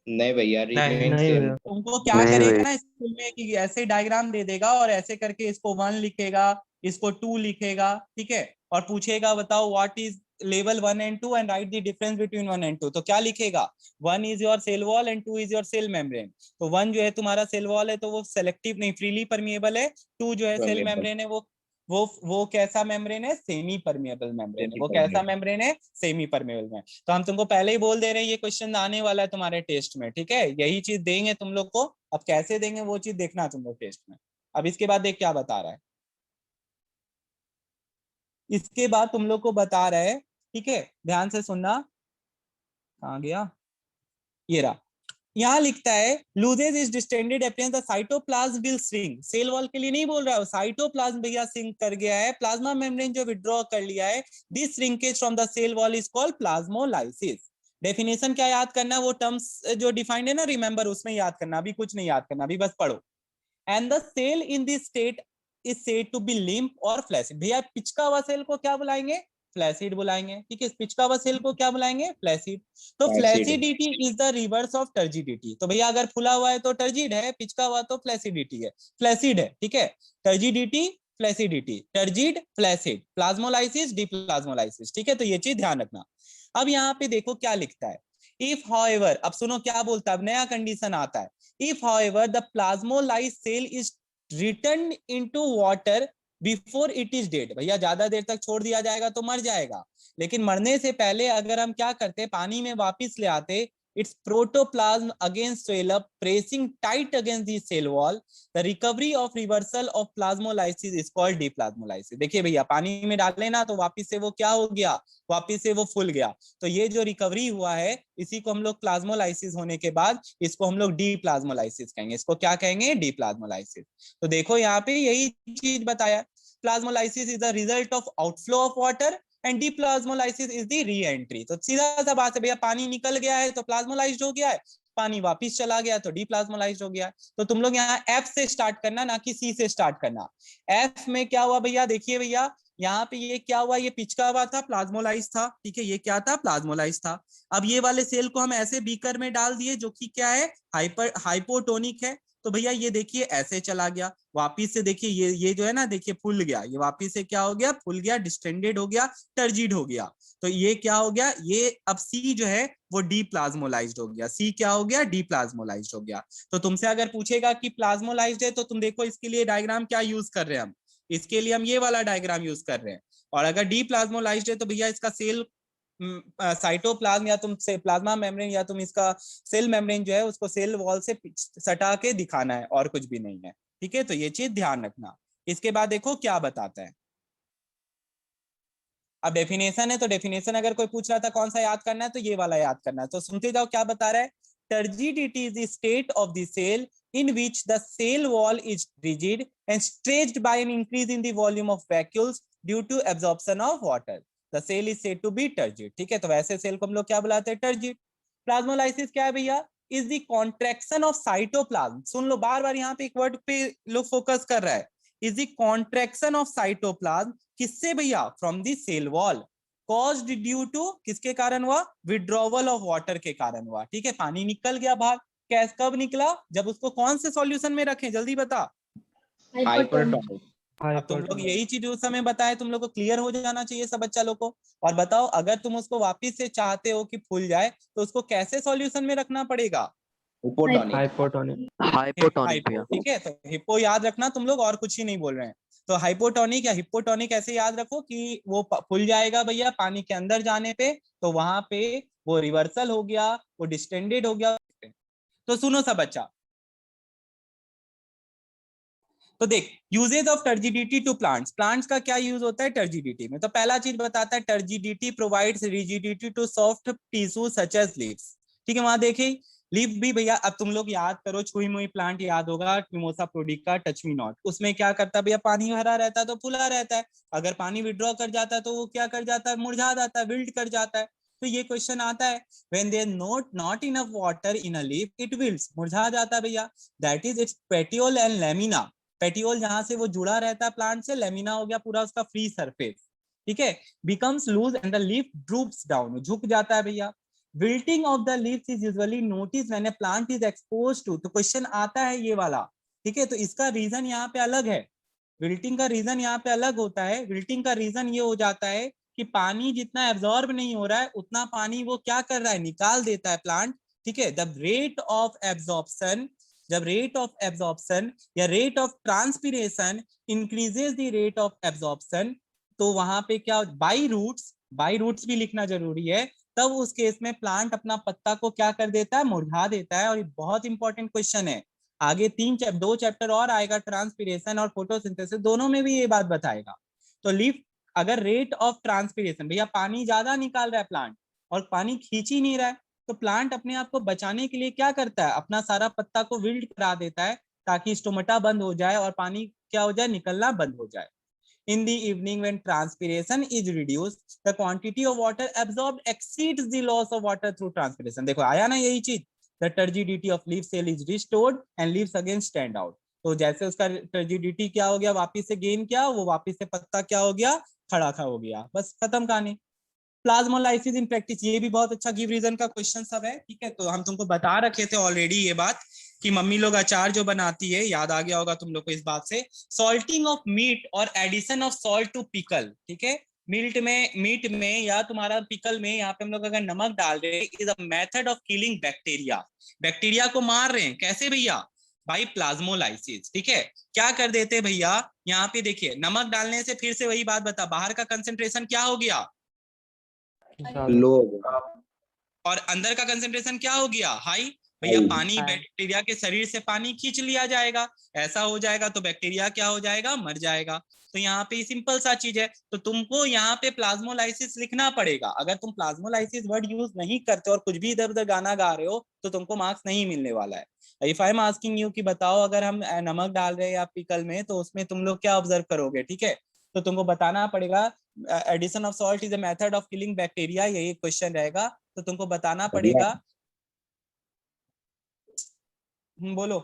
नहीं भैया, रिमेन नहीं सेल। भैया। तुमको क्या करेगा ना स्कूल में कि ऐसे डायग्राम दे देगा और ऐसे करके इसको 1 लिखेगा, इसको 2 लिखेगा, ठीक है। और पूछेगा बताओ व्हाट इज लेवल 1 and 2 and write the difference between 1 and 2। तो क्या लिखेगा, 1 is your cell wall and 2 is your cell membrane. तो 1 जो है तुम्हारा सेल वॉल है तो वो सेलेक्टिव नहीं, फ्रीली परमिएबल है। 2 जो है सेल मेम्ब्रेन है, वो कैसा मेम्ब्रेन है, सेमी परमिएबल मेम्ब्रेन है। वो कैसा मेम्ब्रेन है, सेमी परमिएबल में। तो हम तुमको पहले ही बोल दे रहे हैं ये क्वेश्चन आने वाला है तुम्हारे टेस्ट में, ठीक है। यही चीज देंगे तुम लोग को, अब कैसे देंगे वो चीज देखना तुम लोग टेस्ट में। अब इसके बाद देख क्या बता रहा है, इसके बाद तुम लोग को बता रहा है, ठीक है, ध्यान से सुनना। कहाँ गया, ये रहा। यहाँ लिखता है loses is distended appearance the cytoplasm will shrink. Cell wall के लिए नहीं बोल रहा है, साइटोप्लाज्म भैया श्रिंक कर गया है, प्लाज्मा मेम्ब्रेन जो विथड्रॉ कर लिया है। This shrinkage from the cell wall is called plasmolysis. Definition क्या याद करना, वो टर्म्स जो डिफाइंड है ना, रिमेंबर, उसमें याद करना, अभी कुछ नहीं याद करना, अभी बस पढ़ो। And the cell in this state is said to be limp और फ्लैसिड। भैया पिचका हुआ सेल को क्या बुलाएंगे, फ्लैसिड बुलाएंगे, ठीक है। पिचका हुआ सेल को क्या बुलाएंगे, फ्लैसिड। तो flaccidity is the reverse of turgidity. तो भैया अगर फुला हुआ है तो टर्जिड है, पिचका हुआ तो फ्लैसिडिटी है, फ्लैसिड है, ठीक है। Turgidity, flaccidity, turgid, flaccid, plasmolysis, डिप्लाज्मोलाइसिस, ठीक है। तो ये चीज ध्यान रखना। अब यहाँ पे देखो क्या लिखता है, इफ हाउएवर, अब सुनो क्या बोलता है, अब नया कंडीशन आता है। If however the plasmolysed cell is return into water before it is dead. भैया ज्यादा देर तक छोड़ दिया जाएगा तो मर जाएगा, लेकिन मरने से पहले अगर हम क्या करते, पानी में वापिस ले आते, its protoplasm again swell up, pressing tight against the cell wall. The recovery of reversal of plasmolysis is called deplasmolysis. देखिए भैया, पानी में डाले ना तो वापिस से वो क्या हो गया, वापिस से वो फूल गया। तो ये जो रिकवरी हुआ है इसी को हम लोग प्लाज्मोलाइसिस होने के बाद इसको हम लोग डीप्लाज्मोलाइसिस कहेंगे। इसको क्या कहेंगे, डीप्लाज्मोलाइसिस। तो देखो यहाँ पे यही चीज बताया, plasmolysis is the result of outflow of water and deplasmolysis is the reentry. तो सीधा सा बात है भैया, पानी निकल गया है तो प्लाज्मोलाइज्ड हो गया है, पानी वापिस चला गया तो डीप्लाज्मोलाइज्ड हो गया। तो तुम लोग यहाँ एफ से स्टार्ट करना, ना कि सी से स्टार्ट करना। एफ में क्या हुआ भैया, देखिए भैया यहाँ पे ये क्या हुआ, ये पिचका हुआ था, प्लाज्मोलाइज था, ठीक है, ये क्या था, प्लाज्मोलाइज था। अब ये वाले सेल को हम ऐसे बीकर में डाल दिए जो कि क्या है, हाइपोटोनिक है। तो भैया ये देखिए ऐसे चला गया, वापिस से देखिए ये जो है ना, देखिए फूल गया, ये वापिस से क्या हो गया, फूल गया, डिस्टेंडेड हो गया, टर्जिड हो गया। तो ये क्या हो गया, ये अब सी जो है वो डीप्लाज्मोलाइज्ड हो गया, सी क्या हो गया, डीप्लाज्मोलाइज्ड हो गया। तो तुमसे अगर पूछेगा कि प्लाज्मोलाइज्ड है तो तुम देखो इसके लिए डायग्राम क्या यूज कर रहे हैं हम, इसके लिए हम ये वाला डायग्राम यूज कर रहे हैं। और अगर डीप्लाज्मोलाइज्ड है तो भैया इसका सेल साइटोप्लाज्म या तुम से प्लाज्मा मेम्ब्रेन या तुम इसका सेल मेम्ब्रेन जो है उसको सेल वॉल से सटा के दिखाना है, और कुछ भी नहीं है, ठीक है। तो ये चीज ध्यान रखना। इसके बाद देखो क्या बताता है। अब डेफिनेशन है, तो डेफिनेशन अगर कोई पूछ रहा था कौन सा याद करना है तो ये वाला याद करना है। तो सुनते जाओ क्या बता रहा है। Turgidity is the state of the cell in which the cell wall is rigid and stretched by an increase in the volume of vacuoles due to absorption of water. The cell is said to be turgid. ठीक है, तो वैसे सेल को हम लोग क्या बुलाते हैं, टर्जिड। प्लाज्मोलाइसिस क्या है भैया, is the contraction of cytoplasm. सुन लो, बार बार यहाँ पे एक वर्ड पे लोग फोकस कर रहा है, is the contraction of cytoplasm किससे भैया, from the cell wall caused due to किसके कारण हुआ, withdrawal of water के कारण हुआ। ठीक है, पानी निकल गया बाहर, कैस कब निकला, जब उसको कौन से सॉल्यूशन में रखें, जल्दी बता। हाइपरटोनिक। अब तुम लोग यही चीज उस समय बताए, तुम लोग को क्लियर हो जाना चाहिए सब बच्चा लोग को। और बताओ अगर तुम उसको वापिस से चाहते हो कि फूल जाए तो उसको कैसे सॉल्यूशन में रखना पड़ेगा, हाइपोटोनिक। ठीक है। तो हिप्पो याद रखना तुम लोग, और कुछ ही नहीं बोल रहे हैं। तो हाइपोटोनिक या हिप्पोटोनिक ऐसे याद रखो कि वो फूल जाएगा भैया पानी के अंदर जाने पे, तो वहां पे वो रिवर्सल हो गया, वो डिस्टेंडेड हो गया। तो सुनो सब बच्चा, तो देख uses of turgidity to plants, plants का क्या यूज होता है टर्जिडिटी में। तो पहला चीज बताता है, turgidity provides rigidity to soft tissue such as leaves. ठीक है, वहां देखिए लीफ भी भैया, अब तुम लोग याद करो, छुई मुई प्लांट याद होगा, मिमोसा प्रोडिका, टच मी नॉट, उसमें क्या करता है भैया, पानी भरा रहता है तो फूला रहता है, अगर पानी विड्रॉ कर जाता है तो वो क्या कर जाता है, मुरझा जाता है, विल्ट कर जाता है। तो ये क्वेश्चन आता है, when there not enough water in a leaf it wilts, मुरझा जाता है भैया। that is its petiole and lamina, petiole जहां से वो जुड़ा रहता है प्लांट से, लेमिना हो गया पूरा उसका फ्री सरफेस, ठीक है, becomes loose and the leaf droops down, झुक जाता है भैया। wilting of the leaves is usually noticed when a plant is exposed to, तो क्वेश्चन आता है ये वाला, ठीक है। तो इसका रीजन यहाँ पे अलग है, विल्टिंग का रीजन यहाँ पे अलग होता है। विल्टिंग का रीजन ये हो जाता है कि पानी जितना एब्जॉर्ब नहीं हो रहा है उतना पानी वो क्या कर रहा है, निकाल देता है प्लांट, ठीक है। द रेट ऑफ एब्जॉर्प्शन, जब रेट ऑफ एब्जॉर्प्शन या rate of transpiration increases the rate of absorption, तो वहां पे क्या, बाई रूट्स भी लिखना जरूरी है, तब उस केस में प्लांट अपना पत्ता को क्या कर देता है, मुरझा देता है। और ये बहुत इंपॉर्टेंट क्वेश्चन है, आगे दो चैप्टर और आएगा, ट्रांसपिरेशन और फोटोसिंथेसिस, दोनों में भी ये बात बताएगा। तो लीफ अगर रेट ऑफ ट्रांसपिरेशन, भैया पानी ज्यादा निकाल रहा है प्लांट और पानी खींच ही नहीं रहा है, तो प्लांट अपने आप को बचाने के लिए क्या करता है, अपना सारा पत्ता को विल्ट करा देता है ताकि स्टोमेटा बंद हो जाए और पानी क्या हो जाए, निकलना बंद हो जाए। In the evening when transpiration is reduced, the quantity of water absorbed exceeds the loss of water through transpiration। देखो आया ना यही चीज, the turgidity of leaf cell is restored and leaves again stand out। तो जैसे उसका टर्जिडिटी क्या हो गया, वापिस से गेन किया, वो वापिस से पत्ता क्या हो गया, खड़ा हो गया, बस खत्म कहानी। प्लाज्मोलाइसिस इन प्रैक्टिस, ये भी बहुत अच्छा गिव रीजन का क्वेश्चन सब है, ठीक है। तो हम तुमको बता रखे थे ऑलरेडी ये बात कि मम्मी लोग अचार जो बनाती है, याद आ गया होगा तुम लोग को इस बात से, सॉल्टिंग ऑफ मीट और addition of salt to pickle, ठीक है। मीट में या तुम्हारा पिकल में यहाँ पे हम लोग अगर नमक डाल रहे हैं, is a method of killing bacteria, bacteria को मार रहे हैं, कैसे भैया, भाई प्लाज्मोलाइसिस, ठीक है। क्या कर देते भैया, यहाँ पे देखिए नमक डालने से फिर से वही बात बता, बाहर का कंसेंट्रेशन क्या हो गया, लो, और अंदर का कंसेंट्रेशन क्या हो गया, हाई। भैया पानी, बैक्टीरिया के शरीर से पानी खींच लिया जाएगा, ऐसा हो जाएगा तो बैक्टीरिया क्या हो जाएगा, मर जाएगा। तो यहाँ पे सिंपल सा चीज है, तो तुमको यहाँ पे प्लाज्मोलाइसिस लिखना पड़ेगा। अगर तुम प्लाज्मोलाइसिस वर्ड यूज नहीं करते और कुछ भी इधर उधर गाना गा रहे हो तो तुमको मार्क्स नहीं मिलने वाला है। If I am asking you कि बताओ अगर हम नमक डाल रहे हैं या पिकल में, तो उसमें तुम लोग क्या ऑब्जर्व करोगे, ठीक है। तो तुमको बताना पड़ेगा addition of salt is a method of killing bacteria, यही क्वेश्चन रहेगा। तो तुमको बताना पड़ेगा, बोलो।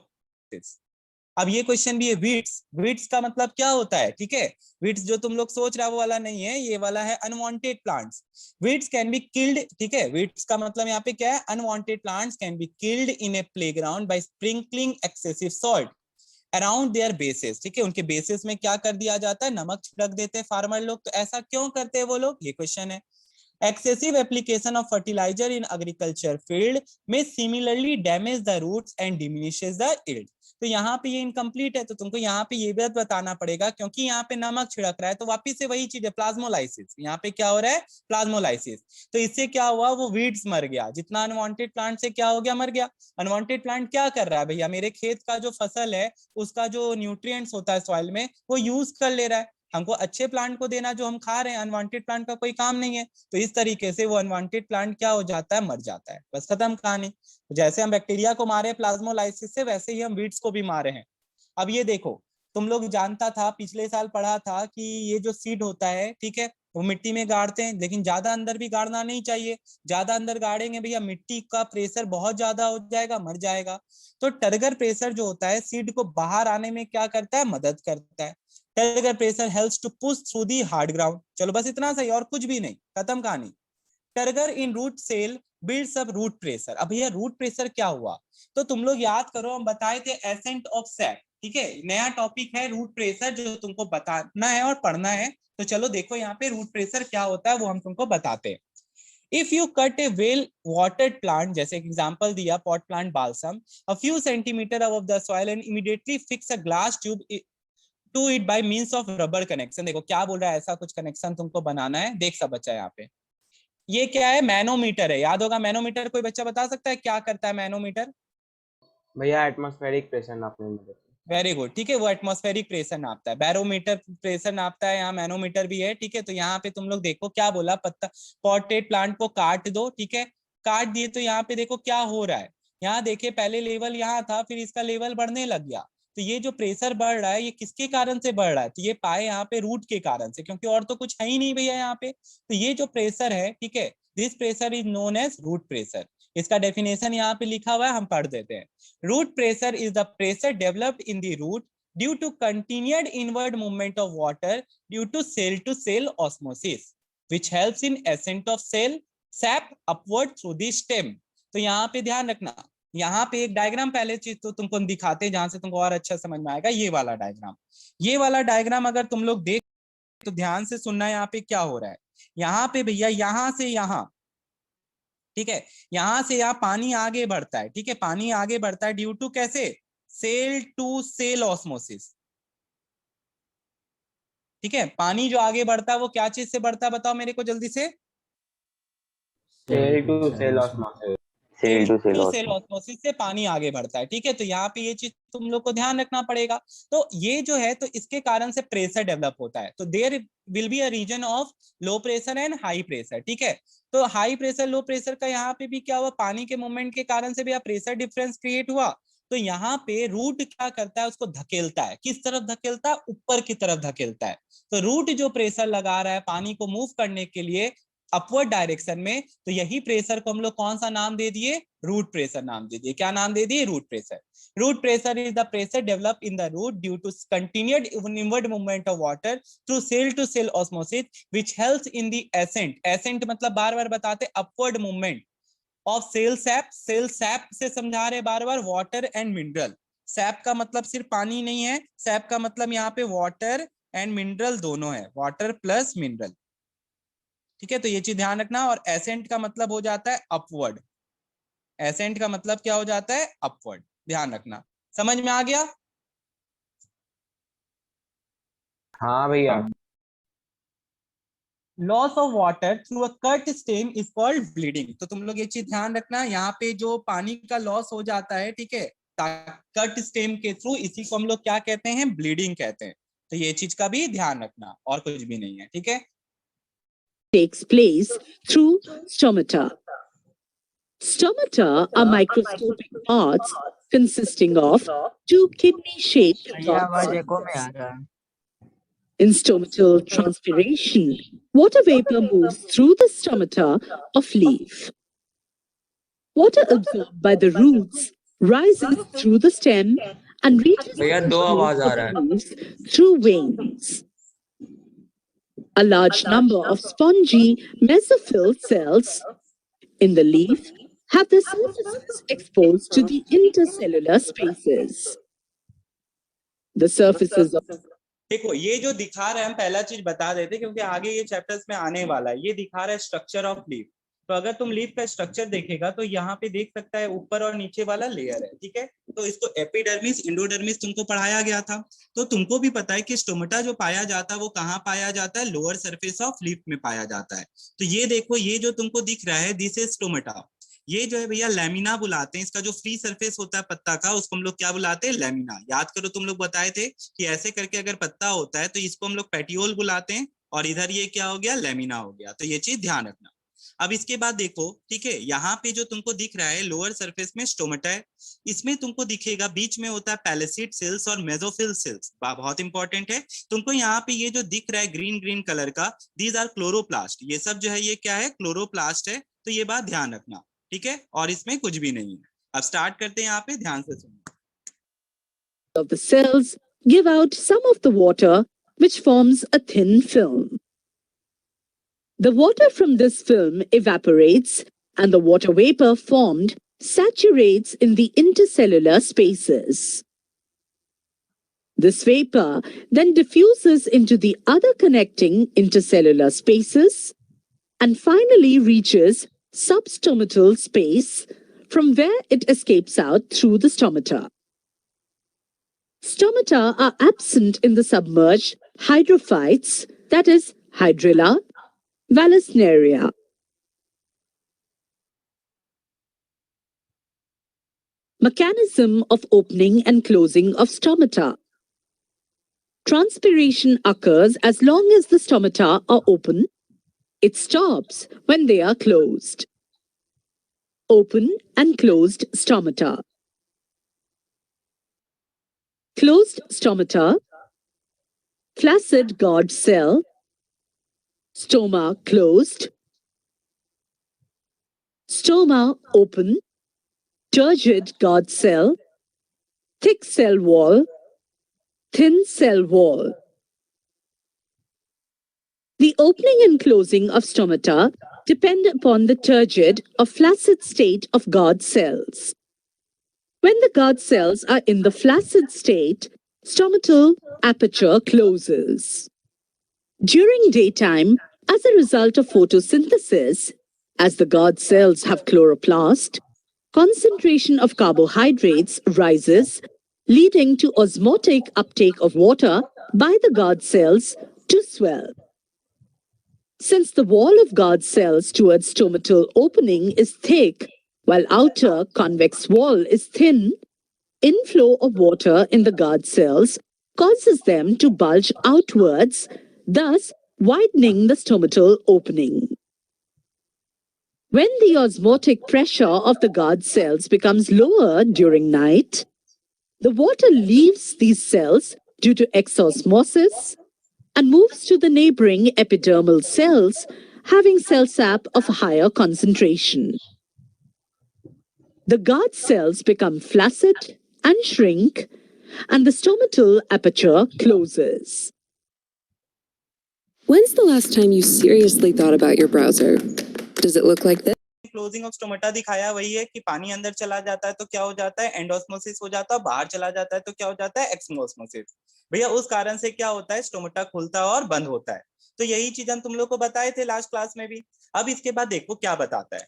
अब ये क्वेश्चन भी है, वीट्स। वीट्स का मतलब क्या होता है, ठीक है। वीट्स जो तुम लोग सोच रहे हो वो वाला नहीं है, ये वाला है unwanted plants. Weeds can be killed, ठीक है। वीट्स का मतलब यहाँ पे क्या है, unwanted plants can be killed in a playground by sprinkling excessive salt around their bases, ठीक है। उनके बेसिस में क्या कर दिया जाता है, नमक छिड़क देते हैं फार्मर लोग। तो ऐसा क्यों करते हैं वो लोग, ये क्वेश्चन है। Excessive application of fertilizer in agriculture field may similarly damage the roots and diminishes the yield. तो यहाँ पे ये इनकम्प्लीट है, तो तुमको यहाँ पे ये बात बताना पड़ेगा, क्योंकि यहाँ पे नमक छिड़क रहा है। तो वापिस से वही चीज है, प्लाज्मोलाइसिस। यहाँ पे क्या हो रहा है, प्लाज्मोलाइसिस। तो इससे क्या हुआ, वो वीड्स मर गया, जितना अनवांटेड प्लांट से क्या हो गया, मर गया। अनवांटेड प्लांट क्या कर रहा है भैया, मेरे खेत का जो फसल है उसका जो न्यूट्रिएंट्स होता है सॉइल में वो यूज कर ले रहा है। हमको अच्छे प्लांट को देना जो हम खा रहे हैं, अनवांटेड प्लांट का कोई काम नहीं है। तो इस तरीके से वो अनवांटेड प्लांट क्या हो जाता है, मर जाता है, बस खत्म कहानी। जैसे हम बैक्टीरिया को मारे प्लाज्मोलाइसिस से, वैसे ही हम वीड्स को भी मारे हैं। अब ये देखो, तुम लोग जानता था, पिछले साल पढ़ा था कि ये जो सीड होता है, ठीक है, वो मिट्टी में गाड़ते हैं, लेकिन ज्यादा अंदर भी गाड़ना नहीं चाहिए। ज्यादा अंदर गाड़ेंगे भैया मिट्टी का प्रेशर बहुत ज्यादा हो जाएगा, मर जाएगा। तो टर्गर प्रेशर जो होता है सीड को बाहर आने में क्या करता है, मदद करता है। Turgor pressure helps to push through the hard ground. चलो बस इतना सही, और कुछ भी नहीं, खत्म कहानी। Turgor in root cell builds up root pressure. अब ये रूट प्रेशर क्या हुआ, तो तुम लोग याद करो, हम बताए थे एसेंट ऑफ सैप, ठीक है। नया टॉपिक है रूट प्रेशर जो तुमको बताना है और पढ़ना है। तो चलो देखो यहाँ पे रूट प्रेशर क्या होता है वो हम तुमको बताते हैं। If you cut a well watered plant, जैसे एग्जांपल दिया pot plant balsam, a few centimetre above the soil and immediately fix a glass tube to it by means of rubber connection. देखो क्या बोल रहा है, ऐसा कुछ कनेक्शन तुमको बनाना है। देख सब बच्चा यहाँ पे, ये क्या है, मैनोमीटर है, याद होगा मैनोमीटर। कोई बच्चा बता सकता है क्या करता है मैनोमीटर? भैया एटमॉस्फेरिक प्रेशर नापने में मदद। वेरी गुड, ठीक है, वो एटमॉस्फेरिक प्रेशर नापता है। बैरोमीटर प्रेशर नापता है, यहाँ मैनोमीटर भी है, ठीक है। तो यहाँ पे तुम लोग देखो क्या बोला, पत्ता पॉटेड प्लांट को काट दो, ठीक है। काट दिए तो यहाँ पे देखो क्या हो रहा है। यहाँ देखिए पहले लेवल यहाँ था, फिर इसका लेवल बढ़ने लग गया। तो ये जो प्रेशर बढ़ रहा है ये किसके कारण से बढ़ रहा है, तो ये पाए यहाँ पे रूट के कारण से, क्योंकि और तो कुछ है ही नहीं भैया यहाँ पे। तो ये जो प्रेशर है, ठीक है, this pressure is known as root pressure. इसका डेफिनेशन यहाँ पे लिखा हुआ है, हम पढ़ देते हैं। Root pressure is the pressure developed in the root due to continued inward movement of water due to cell osmosis, which helps in ascent of cell sap upward through the stem. तो यहाँ पे ध्यान रखना, यहाँ पे एक डायग्राम पहले चीज तो तुमको हम दिखाते हैं जहां से तुमको और अच्छा समझ में आएगा। ये वाला डायग्राम, ये वाला डायग्राम अगर तुम लोग देख तो ध्यान से सुनना, यहाँ पे क्या हो रहा है। यहाँ पे भैया यहाँ से यहाँ, ठीक है, यहां से यहाँ पानी आगे बढ़ता है, ठीक है, पानी आगे बढ़ता है ड्यू टू कैसे, सेल टू सेल ऑस्मोसिस, ठीक है। पानी जो आगे बढ़ता है वो क्या चीज से बढ़ता है, बताओ मेरे को जल्दी से। Cell to cell osmosis. Cell to cell cell osmosis से पानी आगे बढ़ता है, ठीक है। तो यहाँ पे ये चीज तुम लोग को ध्यान रखना पड़ेगा। तो ये जो है, तो इसके कारण से प्रेशर डेवलप होता है। तो there will be a region of low pressure and high pressure, ठीक है। तो हाई प्रेशर लो प्रेशर का यहाँ पे भी क्या हुआ, पानी के मूवमेंट के कारण से भी प्रेशर डिफरेंस क्रिएट हुआ। तो यहाँ पे रूट क्या करता है, उसको धकेलता है, किस तरफ धकेलता है, ऊपर की तरफ धकेलता है। तो रूट जो प्रेशर लगा रहा है पानी को मूव करने के लिए अपवर्ड डायरेक्शन में, तो यही प्रेशर को हम लोग कौन सा नाम दे दिए, रूट प्रेशर नाम दे दिए। क्या नाम दे दिए, root pressure. Root pressure is the pressure develop in the root due to continued inward movement of water through cell to cell osmosis which helps in the ascent. Ascent मतलब बार बार बताते upward movement of cell sap. Cell sap से समझा रहे बार बार वाटर एंड मिनरल। सैप का मतलब सिर्फ पानी नहीं है, सैप का मतलब यहाँ पे वाटर एंड मिनरल दोनों है, वाटर प्लस मिनरल, ठीक है। तो ये चीज ध्यान रखना। और एसेंट का मतलब हो जाता है अपवर्ड। एसेंट का मतलब क्या हो जाता है, अपवर्ड, ध्यान रखना। समझ में आ गया? हाँ भैया। Loss of water through a cut stem is called bleeding. तो तुम लोग ये चीज ध्यान रखना, यहाँ पे जो पानी का लॉस हो जाता है, ठीक है, कट स्टेम के थ्रू, इसी को हम लोग क्या कहते हैं, ब्लीडिंग कहते हैं। तो ये चीज का भी ध्यान रखना, और कुछ भी नहीं है, ठीक है। Takes place through stomata. Stomata are microscopic parts consisting of two kidney-shaped parts. In stomatal transpiration, water vapor moves through the stomata of leaf. Water absorbed by the roots rises through the stem and reaches भैया the दो आवाज आ base रहा of है। the leaves through veins. A large number of spongy mesophyll cells in the leaf have their surfaces exposed to the intercellular spaces. The surfaces of देखो ये जो दिखा रहे हैं, हम पहला चीज बता देते क्योंकि आगे ये चैप्टर्स में आने वाला है। ये दिखा रहा है स्ट्रक्चर ऑफ लीफ। तो अगर तुम लीफ का स्ट्रक्चर देखेगा तो यहाँ पे देख सकता है ऊपर और नीचे वाला लेयर है, ठीक है। तो इसको एपिडर्मिस, इंडोडर्मिस तुमको पढ़ाया गया था। तो तुमको भी पता है कि स्टोमेटा जो पाया जाता है वो कहाँ पाया जाता है, लोअर सरफेस ऑफ लीफ में पाया जाता है। तो ये देखो, ये जो तुमको दिख रहा है, दिस इज स्टोमेटा। ये जो है भैया लैमिना बुलाते हैं, इसका जो फ्री सरफेस होता है पत्ता का, उसको हम लोग क्या बुलाते हैं, लैमिना। याद करो, तुम लोग बताए थे कि ऐसे करके अगर पत्ता होता है तो इसको हम लोग पेटियोल बुलाते हैं, और इधर ये क्या हो गया, लैमिना हो गया। तो ये चीज ध्यान रखना। अब इसके बाद देखो, ठीक है, यहाँ पे जो तुमको दिख रहा है लोअर सरफेस में स्टोमेटा है, इसमें तुमको दिखेगा बीच में होता है पैलेसिड सेल्स और मेसोफिल सेल्स। बहुत इंपॉर्टेंट है। तुमको यहाँ पे ये जो दिख रहा है ग्रीन ग्रीन कलर का, दीज आर क्लोरोप्लास्ट। ये सब जो है ये क्या है, क्लोरोप्लास्ट है। तो ये बात ध्यान रखना, ठीक है, और इसमें कुछ भी नहीं है। अब स्टार्ट करते हैं, यहाँ पे ध्यान से सुनो। of the cells give out some of the water which forms a thin film. The water from this film evaporates and the water vapor formed saturates in the intercellular spaces. This vapor then diffuses into the other connecting intercellular spaces and finally reaches substomatal space, from where it escapes out through the stomata. Stomata are absent in the submerged hydrophytes, that is, Hydrilla, Vallisneria. Mechanism of opening and closing of stomata. Transpiration occurs as long as the stomata are open. It stops when they are closed. Open and closed stomata. Closed stomata, flaccid guard cell, stoma closed, stoma open, turgid guard cell, thick cell wall, thin cell wall. The opening and closing of stomata depend upon the turgid or flaccid state of guard cells. When the guard cells are in the flaccid state, stomatal aperture closes. During daytime, as a result of photosynthesis, as the guard cells have chloroplast, concentration of carbohydrates rises, leading to osmotic uptake of water by the guard cells to swell. Since the wall of guard cells towards stomatal opening is thick, while outer convex wall is thin, inflow of water in the guard cells causes them to bulge outwards, thus widening the stomatal opening. When the osmotic pressure of the guard cells becomes lower during night, the water leaves these cells due to exosmosis and moves to the neighboring epidermal cells having cell sap of higher concentration. The guard cells become flaccid and shrink, and the stomatal aperture closes. When's the last time you seriously thought about your browser? Does it look like this? Closing of stomata दिखाया वही है कि पानी अंदर चला जाता है तो क्या हो जाता है, एंडोस्मोसिस हो जाता है, बाहर चला जाता है तो क्या हो जाता है, एक्समोस्मोसिस। भैया उस कारण से क्या होता है, स्टोमेटा खुलता है और बंद होता है। तो यही चीज हम तुम लोग को बताए थे लास्ट क्लास में भी। अब इसके बाद देखो क्या बताता है।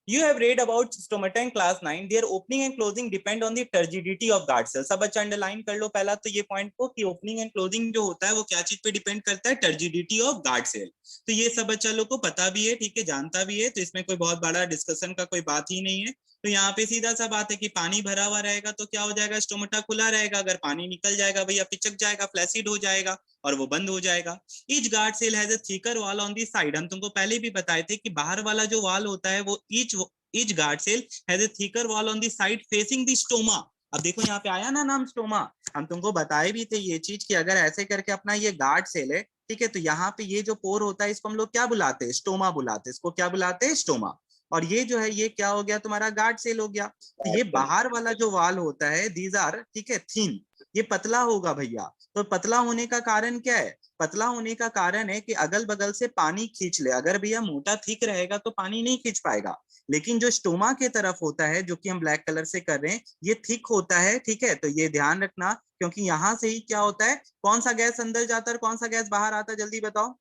You have read about stomata in class 9. Their opening and closing depend on the turgidity of guard cells. सब बच्चा अंडरलाइन कर लो पहला तो ये पॉइंट को कि ओपनिंग एंड क्लोजिंग जो होता है वो क्या चीज पे डिपेंड करता है, टर्जिडिटी ऑफ गार्ड सेल। तो ये सब बच्चा लोग को पता भी है, ठीक है, जानता भी है, तो इसमें कोई बहुत बड़ा डिस्कशन का कोई बात ही नहीं है। तो यहाँ पे सीधा सा बात है कि पानी भरा हुआ रहेगा तो क्या हो जाएगा, स्टोमेटा खुला रहेगा, अगर पानी निकल जाएगा भैया पिचक जाएगा, फ्लैसिड हो जाएगा और वो बंद हो जाएगा। Each guard cell has a thicker wall on the side. हम तुमको पहले भी बताए थे कि बाहर वाला जो वॉल होता है वो each guard cell has a thicker wall on the side facing the stoma. अब देखो यहाँ पे आया ना नाम स्टोमा, हम तुमको बताए भी थे ये चीज कि अगर ऐसे करके अपना ये गार्ड सेल है, ठीक है, तो यहाँ पे ये जो पोर होता है इसको हम लोग क्या बुलाते हैं, स्टोमा बुलाते हैं। इसको क्या बुलाते हैं, स्टोमा। और ये जो है ये क्या हो गया, तुम्हारा गार्ड सेल हो गया। तो ये बाहर वाला जो वाल होता है दीज आर, ठीक है, थिन, ये पतला होगा भैया। तो पतला होने का कारण क्या है, पतला होने का कारण है कि अगल बगल से पानी खींच ले। अगर भैया मोटा थिक रहेगा तो पानी नहीं खींच पाएगा, लेकिन जो स्टोमा के तरफ होता है जो कि हम ब्लैक कलर से कर रहे हैं ये थिक होता है, ठीक है। तो ये ध्यान रखना, क्योंकि यहाँ से ही क्या होता है, कौन सा गैस अंदर जाता है और कौन सा गैस बाहर आता है, जल्दी बताओ।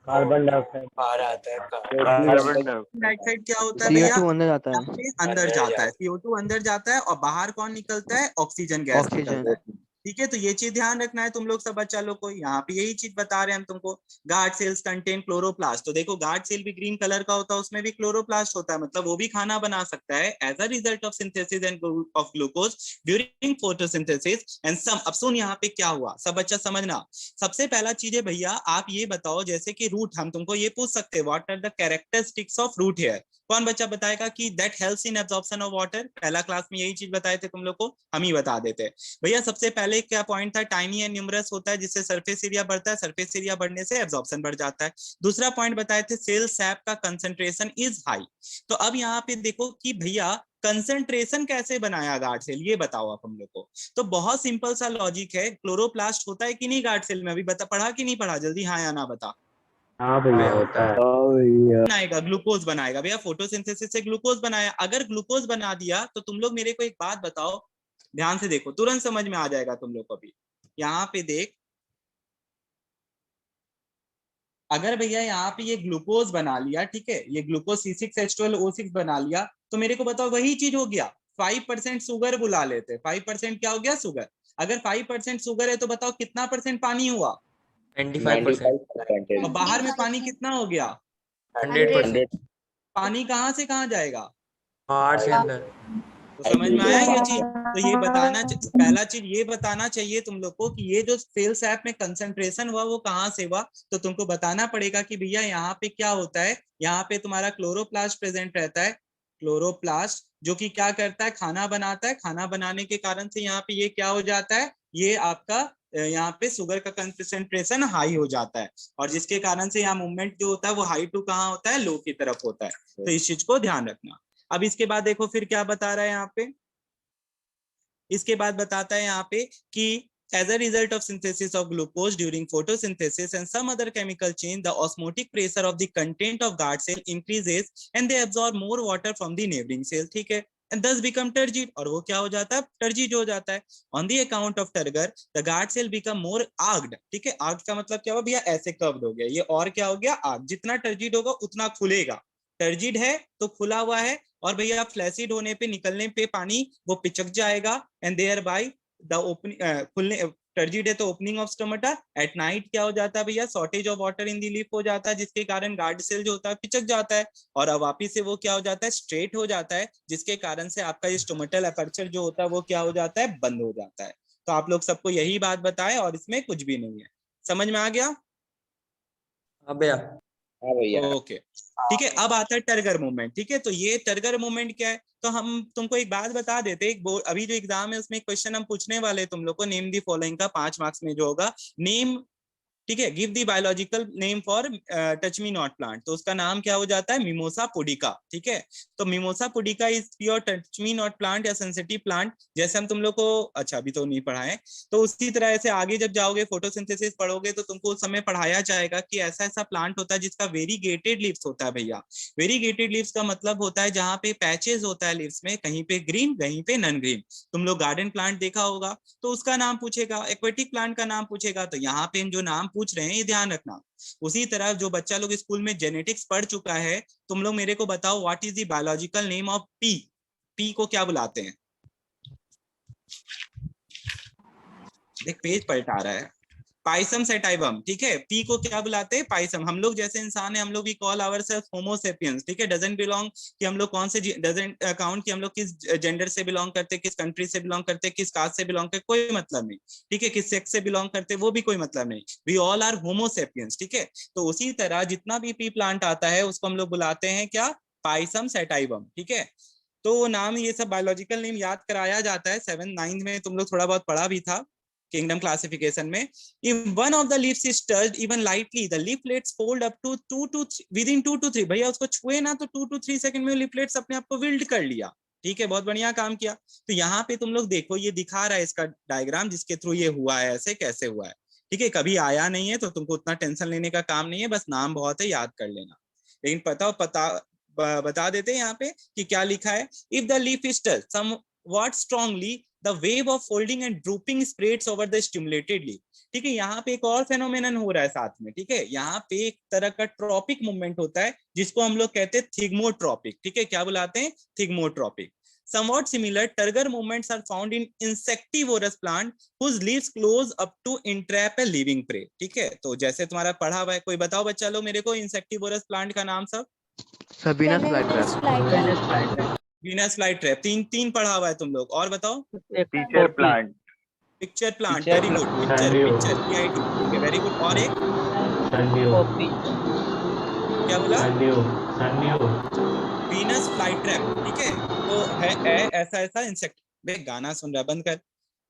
कार्बन डाइऑक्साइड बाहर आता है। कार्बन डाइऑक्साइड क्या होता है भैया, CO2 अंदर जाता है। अंदर जाता है, CO2 अंदर जाता है और बाहर कौन निकलता है, ऑक्सीजन गैस ऑक्सीजन। निकलता है, ठीक है। तो ये चीज ध्यान रखना है तुम लोग सब बच्चा लोग को। यहाँ पे यही चीज बता रहे हैं हम तुमको। Guard cells contain chloroplast. तो देखो गार्ड सेल भी ग्रीन कलर का होता है, उसमें भी क्लोरोप्लास्ट होता है, मतलब वो भी खाना बना सकता है as a result of synthesis and of glucose during photosynthesis and some. अब सुन यहाँ पे क्या हुआ, सब बच्चा समझना। सबसे पहला चीज है भैया, आप ये बताओ जैसे कि रूट, हम तुमको ये पूछ सकते हैं what are the characteristics of root hair. कौन बच्चा बताएगा कि that helps in absorption of water. पहला क्लास में यही चीज बताए थे तुम लोग को, हम ही बता देते भैया। सबसे पहले क्या पॉइंट था, टाइनी एंड न्यूमरस होता है जिससे सरफेस एरिया बढ़ता है, सरफेस एरिया बढ़ने से एब्जॉर्प्शन बढ़ जाता है। दूसरा पॉइंट बताए थे सेल सैप का कंसंट्रेशन इज हाई। तो अब यहाँ पे देखो कि भैया कंसंट्रेशन कैसे बनाया गार्ड सेल, ये बताओ आप हम लोग को। तो बहुत सिंपल सा लॉजिक है, क्लोरोप्लास्ट होता है कि नहीं गार्ड सेल में, अभी बता, पढ़ा कि नहीं पढ़ा, जल्दी हाँ या ना बता। हाँ भैया होता है। बनाएगा, ग्लूकोज बनाएगा भैया, फोटोसिंथेसिस से ग्लूकोज बनाया। अगर ग्लूकोज बना दिया तो तुम लोग मेरे को एक बात बताओ, ध्यान से देखो, तुरंत समझ में आ जाएगा तुम लोग को। अभी यहाँ पे देख, अगर भैया यहाँ पे ये ग्लूकोज बना लिया, ठीक है, ये ग्लूकोज C6H12O6 बना लिया, तो मेरे को बताओ वही चीज हो गया। 5% शुगर बुला लेते, 5% क्या हो गया, शुगर। अगर 5% शुगर है तो बताओ कितना परसेंट पानी हुआ, 95%। और बाहर में पानी कितना हो गया, 100%। पानी कहाँ से कहाँ जाएगा, हार्ट से अंदर। तो समझ में आया ये चीज। तो ये बताना, पहला चीज ये बताना चाहिए तुम लोग को कि ये जो सेल सैप में कंसंट्रेशन हुआ वो कहाँ से हुआ। तो तुमको बताना पड़ेगा कि भैया यहाँ पे क्या होता है, यहाँ पे तुम्हारा क्लोरोप्लास्ट प्रेजेंट रहता है। क्लोरोप्लास्ट जो कि क्या करता है, खाना बनाता है। खाना बनाने के कारण से यहाँ पे ये क्या हो जाता है, ये आपका यहाँ पे शुगर का कंसंट्रेशन हाई हो जाता है, और जिसके कारण से यहाँ मूवमेंट जो होता है वो हाई टू कहाँ होता है, लो की तरफ होता है। तो इस चीज को ध्यान रखना। अब इसके बाद देखो फिर क्या बता रहा है यहाँ पे, इसके बाद बताता है यहाँ पे कि as a result of synthesis of glucose during photosynthesis and some other chemical change, the osmotic pressure of the content of guard cell increases and they absorb more water from the neighboring cell, ठीक है, and thus become turgid, और वो क्या हो जाता है, turgid हो जाता है। On the account of turgor, the guard cell become more arced, ठीक है, arced का मतलब क्या हुआ भैया, ऐसे कर्व्ड हो गया ये, और क्या हो गया, arced। जितना turgid होगा उतना खुलेगा, टर्जिड है तो खुला हुआ है, और भैया फ्लैसिड होने पे, निकलने पे पानी वो पिचक जाएगा, and thereby the opening, खुलने, टर्जिड है तो opening of stomata. At night क्या हो जाता है भैया, shortage of water in the leaf हो जाता है, जिसके कारण गार्ड सेल जो होता है पिचक जाता है, और अब वापिस से वो क्या हो जाता है, स्ट्रेट हो जाता है, जिसके कारण से आपका ये स्टोमेटल अपर्चर जो होता है वो क्या हो जाता है, बंद हो जाता है। तो आप लोग सबको यही बात बताए और इसमें कुछ भी नहीं है। समझ में आ गया? हाँ भैया। ओके, ठीक है। अब आता है टर्गर मूवमेंट, ठीक है। तो ये टर्गर मूवमेंट क्या है, तो हम तुमको एक बात बता देते, अभी जो एग्जाम है उसमें क्वेश्चन हम पूछने वाले तुम लोग को, नेम दी फॉलोइंग का 5 मार्क्स में जो होगा, नेम, ठीक है, give the biological name for touch me not plant. तो उसका नाम क्या हो जाता है, मिमोसा पुडिका, ठीक है। तो mimosa pudica is pure touch me not plant या सेंसिटिव प्लांट, जैसे हम तुम लोग को, अच्छा अभी तो नहीं पढ़ाए, तो उसी तरह से आगे जब जाओगे फोटोसिंथेसिस पढ़ोगे तो तुमको उस समय पढ़ाया जाएगा कि ऐसा ऐसा प्लांट होता है जिसका वेरीगेटेड लीव्स होता है भैया। वेरीगेटेड लीव्स का मतलब होता है जहाँ पे पैचेस होता है लीव्स में, कहीं पे ग्रीन कहीं पे नॉन ग्रीन। तुम लोग गार्डन प्लांट देखा होगा तो उसका नाम पूछेगा, एक्वेटिक प्लांट का नाम पूछेगा, तो यहाँ पे जो नाम पूछ रहे हैं, ये ध्यान रखना। उसी तरह जो बच्चा लोग स्कूल में जेनेटिक्स पढ़ चुका है, तुम लोग मेरे को बताओ what is the biological name of P? P को क्या बुलाते हैं? देख पेज पलटा रहा है। पाइसम सेटाइवम, ठीक है। पी को क्या बुलाते हैं? पाइसम। हम लोग जैसे इंसान है, हम लोग भी कॉल आवरसेल्फ होमो सेपियंस, ठीक है। डजंट बिलोंग कि हम लोग कौन से, डजंट काउंट कि हम लोग किस जेंडर से बिलोंग करते हैं, किस कंट्री से बिलोंग करते हैं, किस कास्ट से बिलोंग करते, कोई मतलब नहीं, ठीक है। किस सेक्स से बिलोंग करते हैं वो भी कोई मतलब नहीं। We all are homo sapiens, ठीक है। तो उसी तरह जितना भी पी प्लांट आता है उसको हम लोग बुलाते हैं क्या? पाइसम सेटाइवम, ठीक है। तो नाम, ये सब बायोलॉजिकल नेम याद कराया जाता है। 7th 9th में तुम लोग थोड़ा बहुत पढ़ा भी था किंगडम क्लासिफिकेशन में। If one of the leaves is touched even lightly, the leaflets fold up to 2 to 3 within 2 to 3। भैया उसको छुए ना तो 2 to 3 सेकंड में leaflets अपने आप को विल्ड कर लिया, ठीक है। बहुत बढ़िया काम किया। तो यहाँ पे तुम लोग देखो, ये दिखा रहा है इसका डायग्राम जिसके थ्रू ये हुआ है, ऐसे कैसे हुआ है, ठीक है। कभी आया नहीं है तो तुमको उतना टेंशन लेने का काम नहीं है, बस नाम बहुत है, याद कर लेना। लेकिन बता देते हैं यहाँ पे कि क्या लिखा है। If the leaf is touched somewhat strongly, the wave of folding and drooping spreads over the stimulated leaf। ठीक है, यहाँ पे एक और फेनोमेनन हो रहा है साथ में, ठीक है। यहाँ पे एक तरह का ट्रॉपिक मूवमेंट होता है जिसको हम लोग कहते हैं थिग्मोट्रॉपिक, ठीक है। क्या बुलाते हैं? थिग्मोट्रॉपिक। Somewhat similar turgor movements are found in insectivorous plant whose leaves close up to entrap a living prey। ठीक है, तो जैसे तुम्हारा पढ़ा हुआ है, कोई बताओ बच्चा लोग मेरे को इंसेक्टिवोरस प्लांट का नाम सब। सबीना फ्लाइट्रैप। वीनस फ्लाई ट्रैप, तीन पढ़ा हुआ है तुम लोग। और बताओ। Teacher plant. Pitcher plant, very good. Picture PIT, ठीक है, वेरी गुड। और एक क्या बोला? वीनस फ्लाई ट्रैप, ठीक है। तो है ऐसा इंसेक्ट। गाना सुन रहा, बंद कर।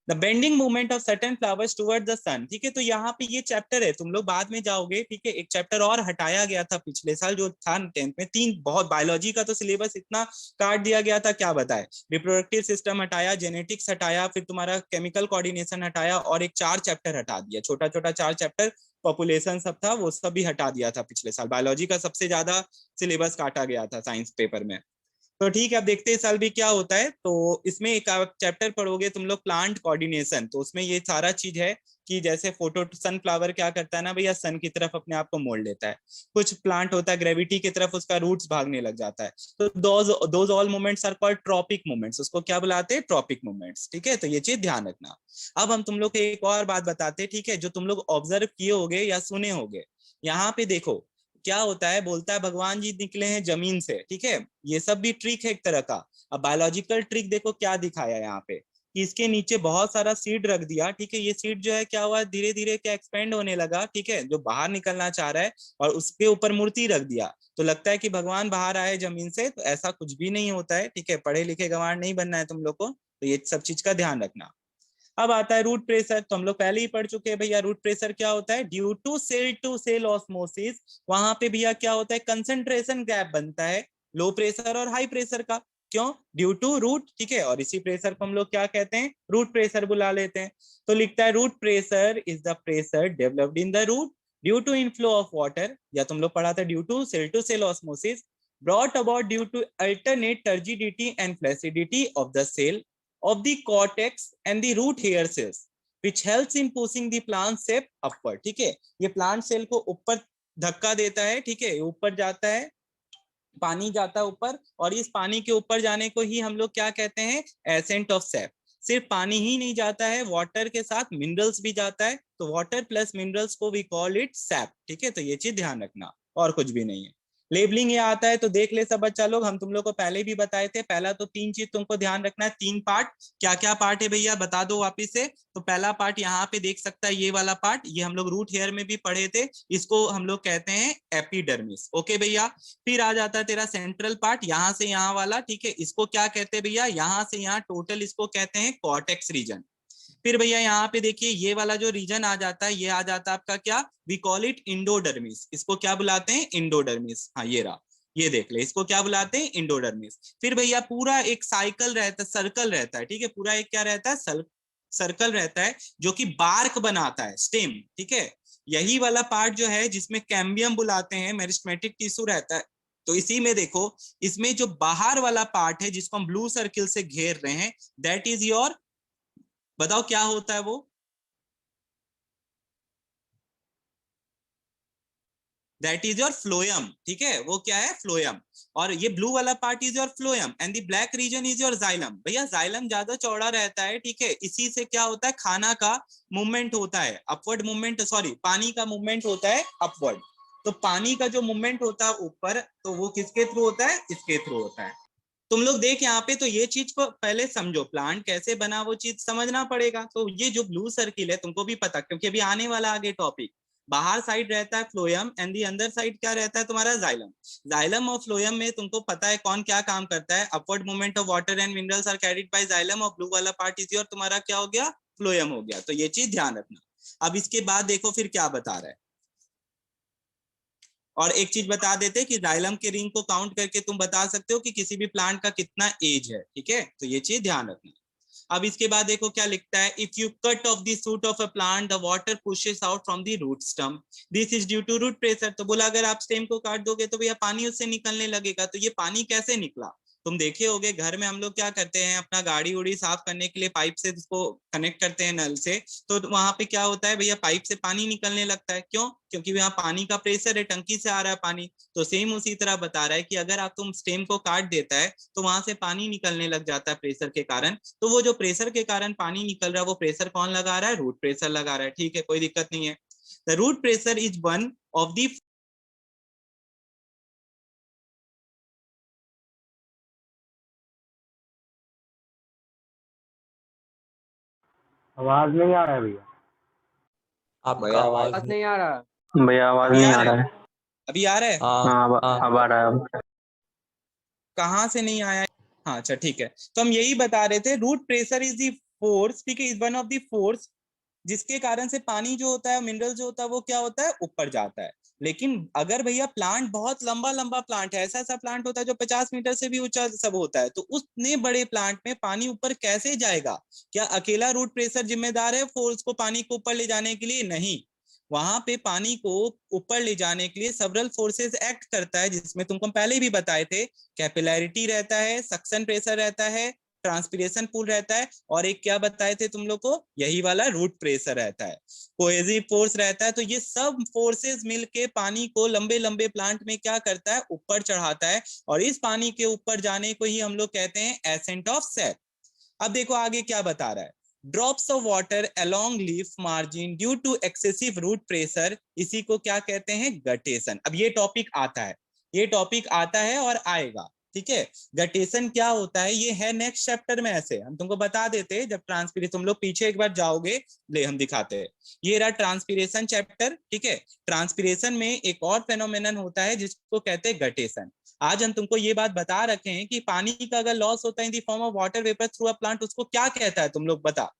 The bending movement of certain flowers toward the sun, ठीक है। तो यहाँ पे ये चैप्टर है, तुम लोग बाद में जाओगे, ठीक है। एक चैप्टर और हटाया गया था पिछले साल जो था 10th में। 3 बहुत, बायोलॉजी का तो सिलेबस इतना काट दिया गया था, क्या बताए। रिप्रोडक्टिव सिस्टम हटाया, जेनेटिक्स हटाया, फिर तुम्हारा केमिकल कोऑर्डिनेशन हटाया, और एक 4 चैप्टर हटा दिया, छोटा छोटा 4 चैप्टर। पॉपुलेशन सब था, वो सब भी हटा दिया था पिछले साल। बायोलॉजी का सबसे ज्यादा सिलेबस काटा गया था साइंस पेपर में। तो ठीक है, अब देखते हैं इस साल भी क्या होता है। तो इसमें एक चैप्टर पढ़ोगे तुम लोग, प्लांट कोऑर्डिनेशन। तो उसमें ये सारा चीज है कि जैसे फोटो सनफ्लावर क्या करता है ना भैया, सन की तरफ अपने आप को मोड़ लेता है। कुछ प्लांट होता है ग्रेविटी की तरफ उसका रूट्स भागने लग जाता है। तो those all movements are called tropic movements. उसको क्या बुलाते हैं? ट्रॉपिक मूवमेंट्स, ठीक है। तो ये चीज ध्यान रखना। अब हम तुम लोग को एक और बात बताते हैं, ठीक है, जो तुम लोग ऑब्जर्व किए होगे या सुने होगे। यहाँ पे देखो क्या होता है, बोलता है भगवान जी निकले हैं जमीन से, ठीक है। ये सब भी ट्रिक है एक तरह का। अब बायोलॉजिकल ट्रिक देखो क्या दिखाया यहाँ पे, कि इसके नीचे बहुत सारा सीड रख दिया, ठीक है। ये सीड जो है क्या हुआ, धीरे धीरे क्या एक्सपेंड होने लगा, ठीक है, जो बाहर निकलना चाह रहा है, और उसके ऊपर मूर्ति रख दिया। तो लगता है कि भगवान बाहर आए जमीन से, तो ऐसा कुछ भी नहीं होता है, ठीक है। पढ़े लिखे गंवार नहीं बनना है तुम लोग को, तो ये सब चीज का ध्यान रखना। अब आता है रूट प्रेशर। तो हम लोग पहले ही पढ़ चुके हैं भैया, रूट प्रेशर क्या होता है? ड्यू टू सेल ऑस्मोसिस, वहां पे भैया क्या होता है, कंसंट्रेशन गैप बनता है लो प्रेशर और हाई प्रेशर का। क्यों? ड्यू टू रूट, ठीक है। और इसी प्रेशर को हम लोग क्या कहते हैं? रूट प्रेशर बुला लेते हैं। तो लिखता है root pressure is the pressure developed in the root due to inflow of water, या तुम लोग पढ़ा था due to cell osmosis, brought about due to alternate turgidity and flaccidity of the cell of the cortex and the root hair cells which helps in pushing the plant shape upward। ठीक है, ये प्लांट सेल को ऊपर धक्का देता है, ठीक है, ऊपर जाता है, पानी जाता है ऊपर, और इस पानी के ऊपर जाने को ही हम लोग क्या कहते हैं? Accent of SAP. सिर्फ पानी ही नहीं जाता है, वाटर के साथ मिनरल्स भी जाता है, तो वाटर प्लस मिनरल्स को वी कॉल इट सैप, ठीक है। तो ये चीज ध्यान रखना, और कुछ भी नहीं है। लेबलिंग ये आता है तो देख ले सब बच्चा लोग, हम तुम लोग को पहले भी बताए थे। पहला तो 3 चीज तुमको ध्यान रखना है, 3 पार्ट। क्या क्या पार्ट है भैया बता दो वापिस से। तो पहला पार्ट यहाँ पे देख सकता है, ये वाला पार्ट, ये हम लोग रूट हेयर में भी पढ़े थे, इसको हम लोग कहते हैं एपिडर्मिस। ओके भैया, फिर आ जाता है तेरा सेंट्रल पार्ट, यहाँ से यहाँ वाला, ठीक है, इसको क्या कहते हैं भैया? यहाँ से यहाँ टोटल इसको कहते हैं कॉर्टेक्स रीजन। फिर भैया यहाँ पे देखिए ये वाला जो रीजन आ जाता है, ये आ जाता है आपका क्या? We call it endodermis. इसको क्या बुलाते हैं? इंडोडर्मिस। हाँ ये रहा, ये देख ले, इसको क्या बुलाते हैं? इंडोडर्मिस। फिर भैया पूरा एक साइकिल रहता है, सर्कल रहता है, ठीक है, पूरा एक क्या रहता है? सर्कल रहता है, जो कि बार्क बनाता है, स्टेम, ठीक है। यही वाला पार्ट जो है जिसमें कैम्बियम बुलाते हैं, मेरिस्टेमेटिक टिश्यू रहता है। तो इसी में देखो, इसमें जो बाहर वाला पार्ट है जिसको हम ब्लू सर्किल से घेर रहे हैं, दैट इज योर, बताओ क्या होता है वो? दैट इज योर फ्लोएम, ठीक है, वो क्या है, फ्लोएम। और ये ब्लू वाला part is your phloem and the black reason is your xylem. भैया जाइलम ज्यादा चौड़ा रहता है, ठीक है, इसी से क्या होता है, खाना का मूवमेंट होता है, अपवर्ड मूवमेंट, सॉरी पानी का मूवमेंट होता है अपवर्ड। तो पानी का जो मूवमेंट होता है ऊपर, तो वो किसके थ्रू होता है, इसके थ्रू होता है। तुम लोग देख यहाँ पे, तो ये चीज को पहले समझो, प्लांट कैसे बना वो चीज समझना पड़ेगा। तो ये जो ब्लू सर्किल है तुमको भी पता, क्योंकि अभी आने वाला आगे टॉपिक, बाहर साइड रहता है फ्लोएम एंड दी अंदर साइड क्या रहता है तुम्हारा, जाइलम। जाइलम और फ्लोएम में तुमको पता है कौन क्या काम करता है, upward movement of water and minerals are carried by xylem, और ब्लू वाला पार्ट इज और तुम्हारा क्या हो गया, फ्लोएम हो गया। तो ये चीज ध्यान रखना। अब इसके बाद देखो फिर क्या बता रहा है, और एक चीज बता देते कि जाइलम के रिंग को काउंट करके तुम बता सकते हो कि किसी भी प्लांट का कितना एज है, ठीक है, तो ये चीज ध्यान रखना। अब इसके बाद देखो क्या लिखता है, if you cut off the shoot of a plant the water pushes out from the root stump, this is due to root pressure. तो बोला अगर आप स्टेम को काट दोगे तो भैया पानी उससे निकलने लगेगा। तो ये पानी कैसे निकला, तुम देखे होगे घर में हम लोग क्या करते हैं, अपना गाड़ी उड़ी साफ करने के लिए पाइप से उसको कनेक्ट करते हैं नल से, तो वहां पे क्या होता है भैया, पाइप से पानी निकलने लगता है। क्यों, क्योंकि वहां पानी का प्रेशर है, टंकी से आ रहा है पानी। तो सेम उसी तरह बता रहा है कि अगर आप तुम स्टेम को काट देता है तो वहां से पानी निकलने लग जाता है प्रेशर के कारण। तो वो जो प्रेशर के कारण पानी निकल रहा है, वो प्रेशर कौन लगा रहा है, रूट प्रेशर लगा रहा है, ठीक है, कोई दिक्कत नहीं है। The root pressure is one of the आवाज नहीं आ रहा है भैया, आपका आवाज आवाज नहीं आ रहा। भैया आवाज अभी नहीं आ आ रहा रहा है, है। अभी आ रहा है, हाँ अब आ रहा है अब। कहाँ से नहीं आया, हाँ अच्छा ठीक है। तो हम यही बता रहे थे, root pressure is the force, ठीक है, is one of the force जिसके कारण से पानी जो होता है, मिनरल जो होता है, वो क्या होता है, ऊपर जाता है। लेकिन अगर भैया प्लांट बहुत लंबा लंबा प्लांट है, ऐसा ऐसा प्लांट होता है जो 50 मीटर से भी ऊंचा सब होता है, तो उतने बड़े प्लांट में पानी ऊपर कैसे जाएगा? क्या अकेला रूट प्रेशर जिम्मेदार है फोर्स को पानी को ऊपर ले जाने के लिए? नहीं, वहां पे पानी को ऊपर ले जाने के लिए सेवरल फोर्सेस एक्ट करता है, जिसमें तुमको पहले भी बताए थे, कैपिलैरिटी रहता है, सक्शन प्रेशर रहता है, ट्रांसपिरेशन पुल रहता है, और एक क्या बताए थे तुम लोग को, यही वाला रूट प्रेशर रहता है, कोहेसिव फोर्स रहता है। तो ये सब फोर्सेस मिलके पानी को लंबे लंबे प्लांट में क्या करता है, ऊपर चढ़ाता है, और इस पानी के ऊपर जाने को ही हम लोग कहते हैं एसेंट ऑफ सैप। अब देखो आगे क्या बता रहा है, drops of water along leaf margin due to excessive root pressure, इसी को क्या कहते हैं, गटेशन। अब ये टॉपिक आता है, ये टॉपिक आता है और आएगा, ठीक है। गटेशन क्या होता है, ये है नेक्स्ट चैप्टर में, ऐसे हम तुमको बता देते जब ट्रांसपिरेशन, तुम लोग पीछे एक बार जाओगे, ले हम दिखाते हैं। ये रहा ट्रांसपिरेशन चैप्टर, ठीक है। ट्रांसपिरेशन में एक और फेनोमेनन होता है जिसको कहते हैं गटेशन। आज हम तुमको ये बात बता रखे हैं कि पानी का अगर लॉस होता है in the form of water vapour through a plant, उसको क्या कहता है, तुम लोग बता,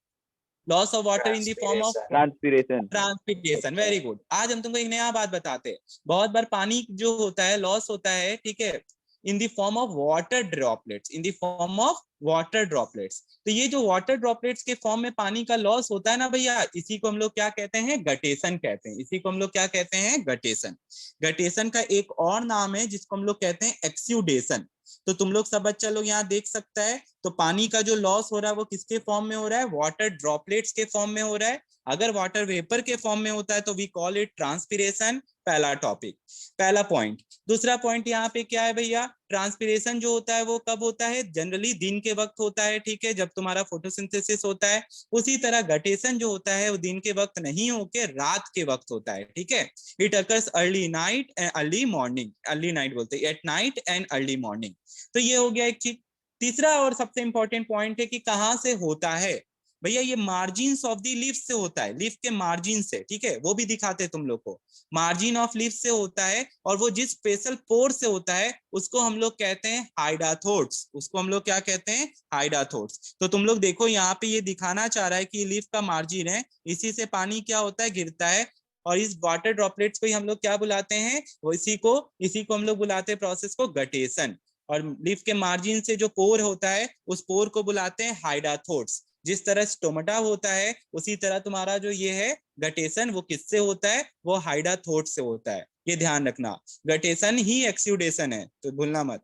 loss of water in the form of transpiration. Transpiration. Very good. आज हम तुमको एक नया बात बताते हैं, बहुत बार पानी जो होता है लॉस होता है, ठीक है, in the form of water droplets, in the form of water droplets. तो ये जो वाटर ड्रॉपलेट्स के फॉर्म में पानी का लॉस होता है ना भैया, इसी को हम लोग क्या कहते हैं, गटेशन कहते हैं। इसी को हम लोग क्या कहते हैं, गटेशन। गटेशन का एक और नाम है जिसको हम लोग कहते हैं एक्सुडेशन। तो तुम लोग सब बच्चा लोग यहाँ देख सकता है, तो पानी का जो लॉस हो रहा है वो किसके फॉर्म में हो रहा है, वाटर ड्रॉपलेट्स के फॉर्म में हो रहा है। अगर वाटर वेपर के फॉर्म में होता है तो वी कॉल इट ट्रांसपिरेशन। पहला टॉपिक, पहला पॉइंट। दूसरा पॉइंट यहाँ पे क्या है भैया, ट्रांसपिरेशन जो होता है वो कब होता है, जनरली दिन के वक्त होता है, ठीक है, जब तुम्हारा फोटोसिंथेसिस होता है। उसी तरह गटेशन जो होता है वो दिन के वक्त नहीं होके रात के वक्त होता है, ठीक है। It occurs early night and early morning, early night बोलते हैं, at night and early morning. तो ये हो गया एक चीज। तीसरा और सबसे इंपॉर्टेंट पॉइंट है कि कहां से होता है भैया, ये मार्जिन ऑफ दी लीफ से होता है, लीफ के मार्जिन से, ठीक है, वो भी दिखाते हैं तुम लोग को, मार्जिन ऑफ लीफ से होता है। और वो जिस स्पेशल पोर से होता है उसको हम लोग कहते हैं हाइडाथोड्स, उसको हम लोग क्या कहते हैं, हाइडाथोड्स। तो तुम लोग देखो यहाँ पे ये दिखाना चाह रहा है कि लीफ का मार्जिन है, इसी से पानी क्या होता है, गिरता है, और इस वाटर ड्रॉपलेट्स को ही हम लोग क्या बुलाते हैं, वो इसी को हम लोग बुलाते हैं प्रोसेस को गटेशन। और लीफ के मार्जिन से जो पोर होता है उस पोर को बुलाते हैं हाइडाथोड्स। जिस तरह स्टोमेटा होता है उसी तरह तुम्हारा जो ये है गटेशन, वो किससे होता है, वो हाइडाथोड से होता है। ये ध्यान रखना, गटेशन ही एक्सुडेशन है, तो भूलना मत।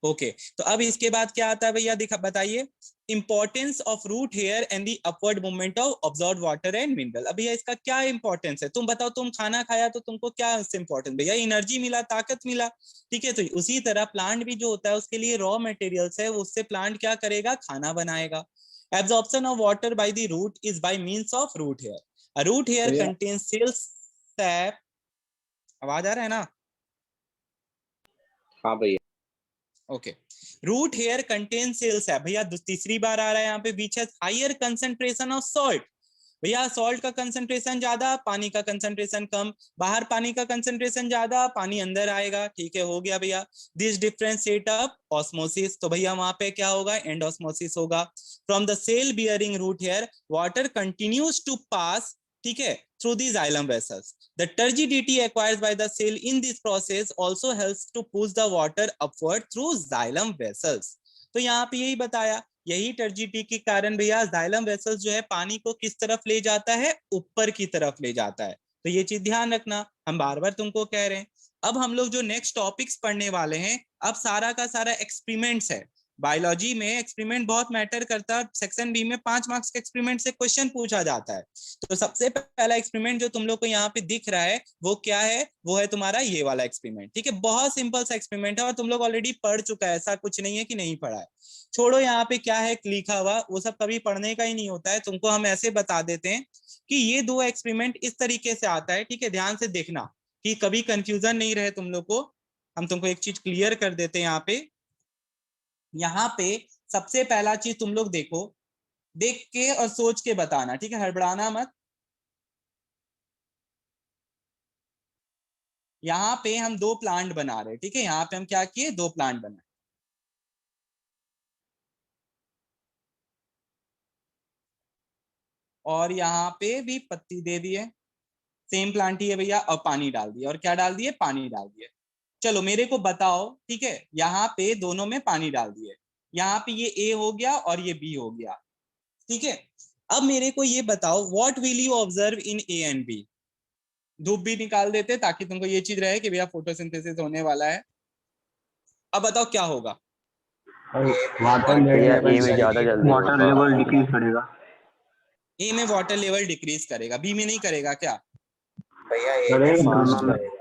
ओके तो अब इसके बाद क्या आता है भैया, दिखा बताइए, importance of root hair and the upward movement of observe water and mineral. अब भैया इसका क्या इंपॉर्टेंस है, तुम बताओ, तुम खाना खाया तो तुमको क्या इससे इंपॉर्टेंट, भैया एनर्जी मिला, ताकत मिला, ठीक है। तो उसी तरह प्लांट भी जो होता है उसके लिए रॉ मटेरियल्स है, उससे प्लांट क्या करेगा, खाना बनाएगा। Absorption of water by the root is by means of root hair. A root hair contains cells sap, आवाज आ रहा है ना? हाँ भैया। Okay, root hair contain cells है भैया, तीसरी बार आ रहा है यहाँ पे, बीच है हायर कंसंट्रेशन ऑफ सॉल्ट। भैया सॉल्ट का कंसंट्रेशन ज्यादा, पानी का कंसंट्रेशन कम, बाहर पानी का कंसंट्रेशन ज्यादा, पानी अंदर आएगा, ठीक है, हो गया भैया। This difference set up osmosis, तो भैया वहां पे क्या होगा, एंड ऑस्मोसिस होगा। From the cell bearing root hair water continues to pass, ठीक है, through the xylem vessels. The turgidity acquired by the cell in this process also helps to push the water upward through xylem vessels. तो यहाँ पे यही बताया, यही टर्जिडिटी के कारण भैया xylem vessels जो है पानी को किस तरफ ले जाता है, ऊपर की तरफ ले जाता है। तो ये चीज ध्यान रखना, हम बार बार तुमको कह रहे हैं। अब हम लोग जो नेक्स्ट टॉपिक्स पढ़ने वाले हैं, अब सारा का सारा एक्सपेरिमेंट्स है। बायोलॉजी में एक्सपेरिमेंट बहुत मैटर करता है, सेक्शन बी में 5 मार्क्स के एक्सपेरिमेंट से क्वेश्चन पूछा जाता है। तो सबसे पहला एक्सपेरिमेंट जो तुम लोग को यहाँ पे दिख रहा है वो क्या है, वो है तुम्हारा ये वाला एक्सपेरिमेंट, ठीक है। बहुत सिंपल सा एक्सपेरिमेंट है और तुम लोग ऑलरेडी पढ़ चुका है, ऐसा कुछ नहीं है कि नहीं पढ़ा है। छोड़ो यहाँ पे क्या है लिखा हुआ, वो सब कभी पढ़ने का ही नहीं होता है, तुमको हम ऐसे बता देते हैं कि ये 2 एक्सपेरिमेंट इस तरीके से आता है, ठीक है। ध्यान से देखना कि कभी कंफ्यूजन नहीं रहे तुम लोग को। हम तुमको एक चीज क्लियर कर देते हैं यहाँ पे सबसे पहला चीज तुम लोग देखो, देख के और सोच के बताना, ठीक है, हड़बड़ाना मत। यहाँ पे हम 2 प्लांट बना रहे हैं, ठीक है, यहाँ पे हम क्या किए, 2 प्लांट बनाए। और यहाँ पे भी पत्ती दे दिए, सेम प्लांट ही है भैया, और पानी डाल दिया, और क्या डाल दिए, पानी डाल दिए। चलो मेरे को बताओ, ठीक है, यहाँ पे दोनों में पानी डाल दिए, यहाँ पे ये ए हो गया और ये बी हो गया, ठीक है। अब मेरे को ये बताओ, what will you observe in A and B. धूप भी निकाल देते ताकि तुमको ये चीज रहे कि भैया फोटोसिंथेसिस होने वाला है। अब बताओ क्या होगा, वाटर लेवल ज्यादा जल्दी, वाटर लेवल डिक्रीज करेगा। ए में वाटर लेवल डिक्रीज करेगा, बी में नहीं करेगा क्या भैया ए में फास्ट करेगा।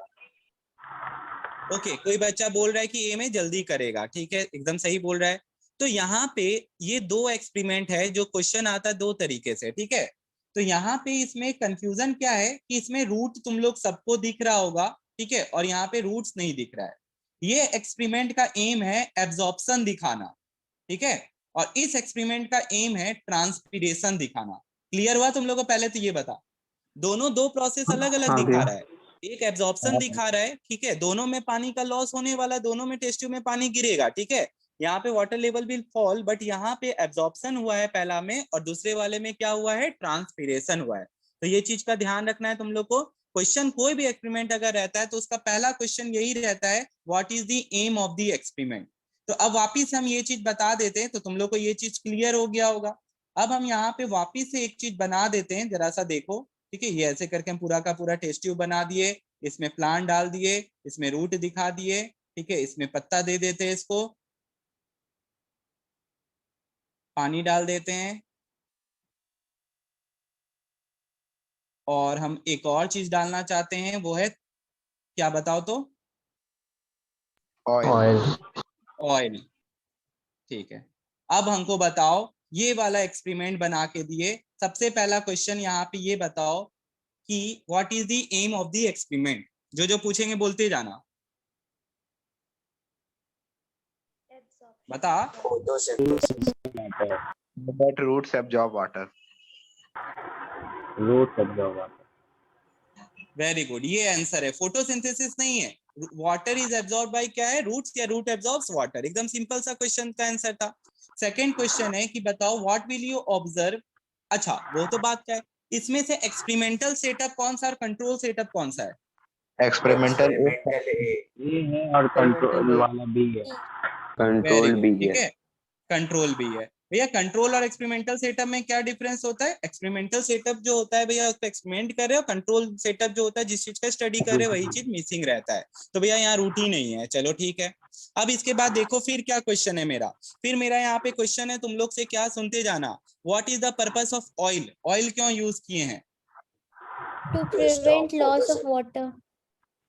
ओके, कोई बच्चा बोल रहा है कि ए में जल्दी करेगा, ठीक है, एकदम सही बोल रहा है। तो यहाँ पे ये 2 एक्सपेरिमेंट है, जो क्वेश्चन आता है 2 तरीके से, ठीक है। तो यहाँ पे इसमें कंफ्यूजन क्या है कि इसमें रूट तुम लोग सबको दिख रहा होगा, ठीक है, और यहाँ पे रूट्स नहीं दिख रहा है। ये एक्सपेरिमेंट का एम है एब्जॉर्प्शन दिखाना, ठीक है, और इस एक्सपेरिमेंट का एम है ट्रांसपीरेशन दिखाना। क्लियर हुआ तुम लोग को? पहले तो ये बता, दोनों 2 प्रोसेस अलग अलग दिखा रहा है, एक एब्जॉर्प्शन दिखा रहा है, ठीक है, दोनों में पानी का लॉस होने वाला, दोनों में टेस्ट ट्यूब में पानी गिरेगा, ठीक है। यहाँ पे water level will fall, but यहाँ पे एब्जॉर्प्शन हुआ है पहला में, और दूसरे वाले में क्या हुआ है, ट्रांसपीरेशन हुआ है। तो ये चीज का ध्यान रखना है तुम लोग को। क्वेश्चन कोई भी एक्सपेरिमेंट अगर रहता है तो उसका पहला क्वेश्चन यही रहता है, what is the aim of the experiment. तो अब वापिस हम ये चीज बता देते हैं, तो तुम लोग को ये चीज क्लियर हो गया होगा। अब हम यहाँ पे वापिस से एक चीज बना देते हैं, जरा सा देखो, ठीक है। ये ऐसे करके हम पूरा का पूरा टेस्ट ट्यूब बना दिए, इसमें प्लांट डाल दिए, इसमें रूट दिखा दिए, ठीक है, इसमें पत्ता दे देते हैं, इसको पानी डाल देते हैं, और हम एक और चीज डालना चाहते हैं, वो है क्या, बताओ तो, ऑयल, ठीक है। अब हमको बताओ, ये वाला एक्सपेरिमेंट बना के दिए, सबसे पहला क्वेश्चन यहाँ पे ये बताओ कि what is the aim of the experiment. जो जो पूछेंगे बोलते जाना, बता। That roots absorb water. Very good, ये आंसर है, फोटोसिंथेसिस नहीं है। वाटर इज एब्जॉर्ब बाय क्या है, रूट्स, या रूट एब्जॉर्ब्स वाटर। एकदम सिंपल सा क्वेश्चन का आंसर था। सेकंड क्वेश्चन है कि बताओ व्हाट विल यू ऑब्जर्व। अच्छा वो तो बात क्या है, इसमें से एक्सपेरिमेंटल सेटअप कौन सा और कंट्रोल सेटअप कौन सा है? Experimental ए है और कंट्रोल वाला बी है, कंट्रोल बी ठीक है। है, कंट्रोल भी है। भैया कंट्रोल और एक्सपेरिमेंटल सेटअप में क्या डिफरेंस होता है? एक्सपेरिमेंटल सेटअप जो होता है भैया उस पर एक्सपेरिमेंट कर रहे हो, कंट्रोल सेटअप जो होता है जिस चीज का स्टडी कर रहे हो वही चीज मिसिंग रहता है। तो भैया यहाँ रूट ही नहीं है, चलो ठीक है। अब इसके बाद देखो फिर क्या क्वेश्चन है मेरा, फिर मेरा यहाँ पे क्वेश्चन है तुम लोग से, क्या सुनते जाना, what is the purpose of oil? Oil क्यों यूज किए हैं? To prevent loss of water.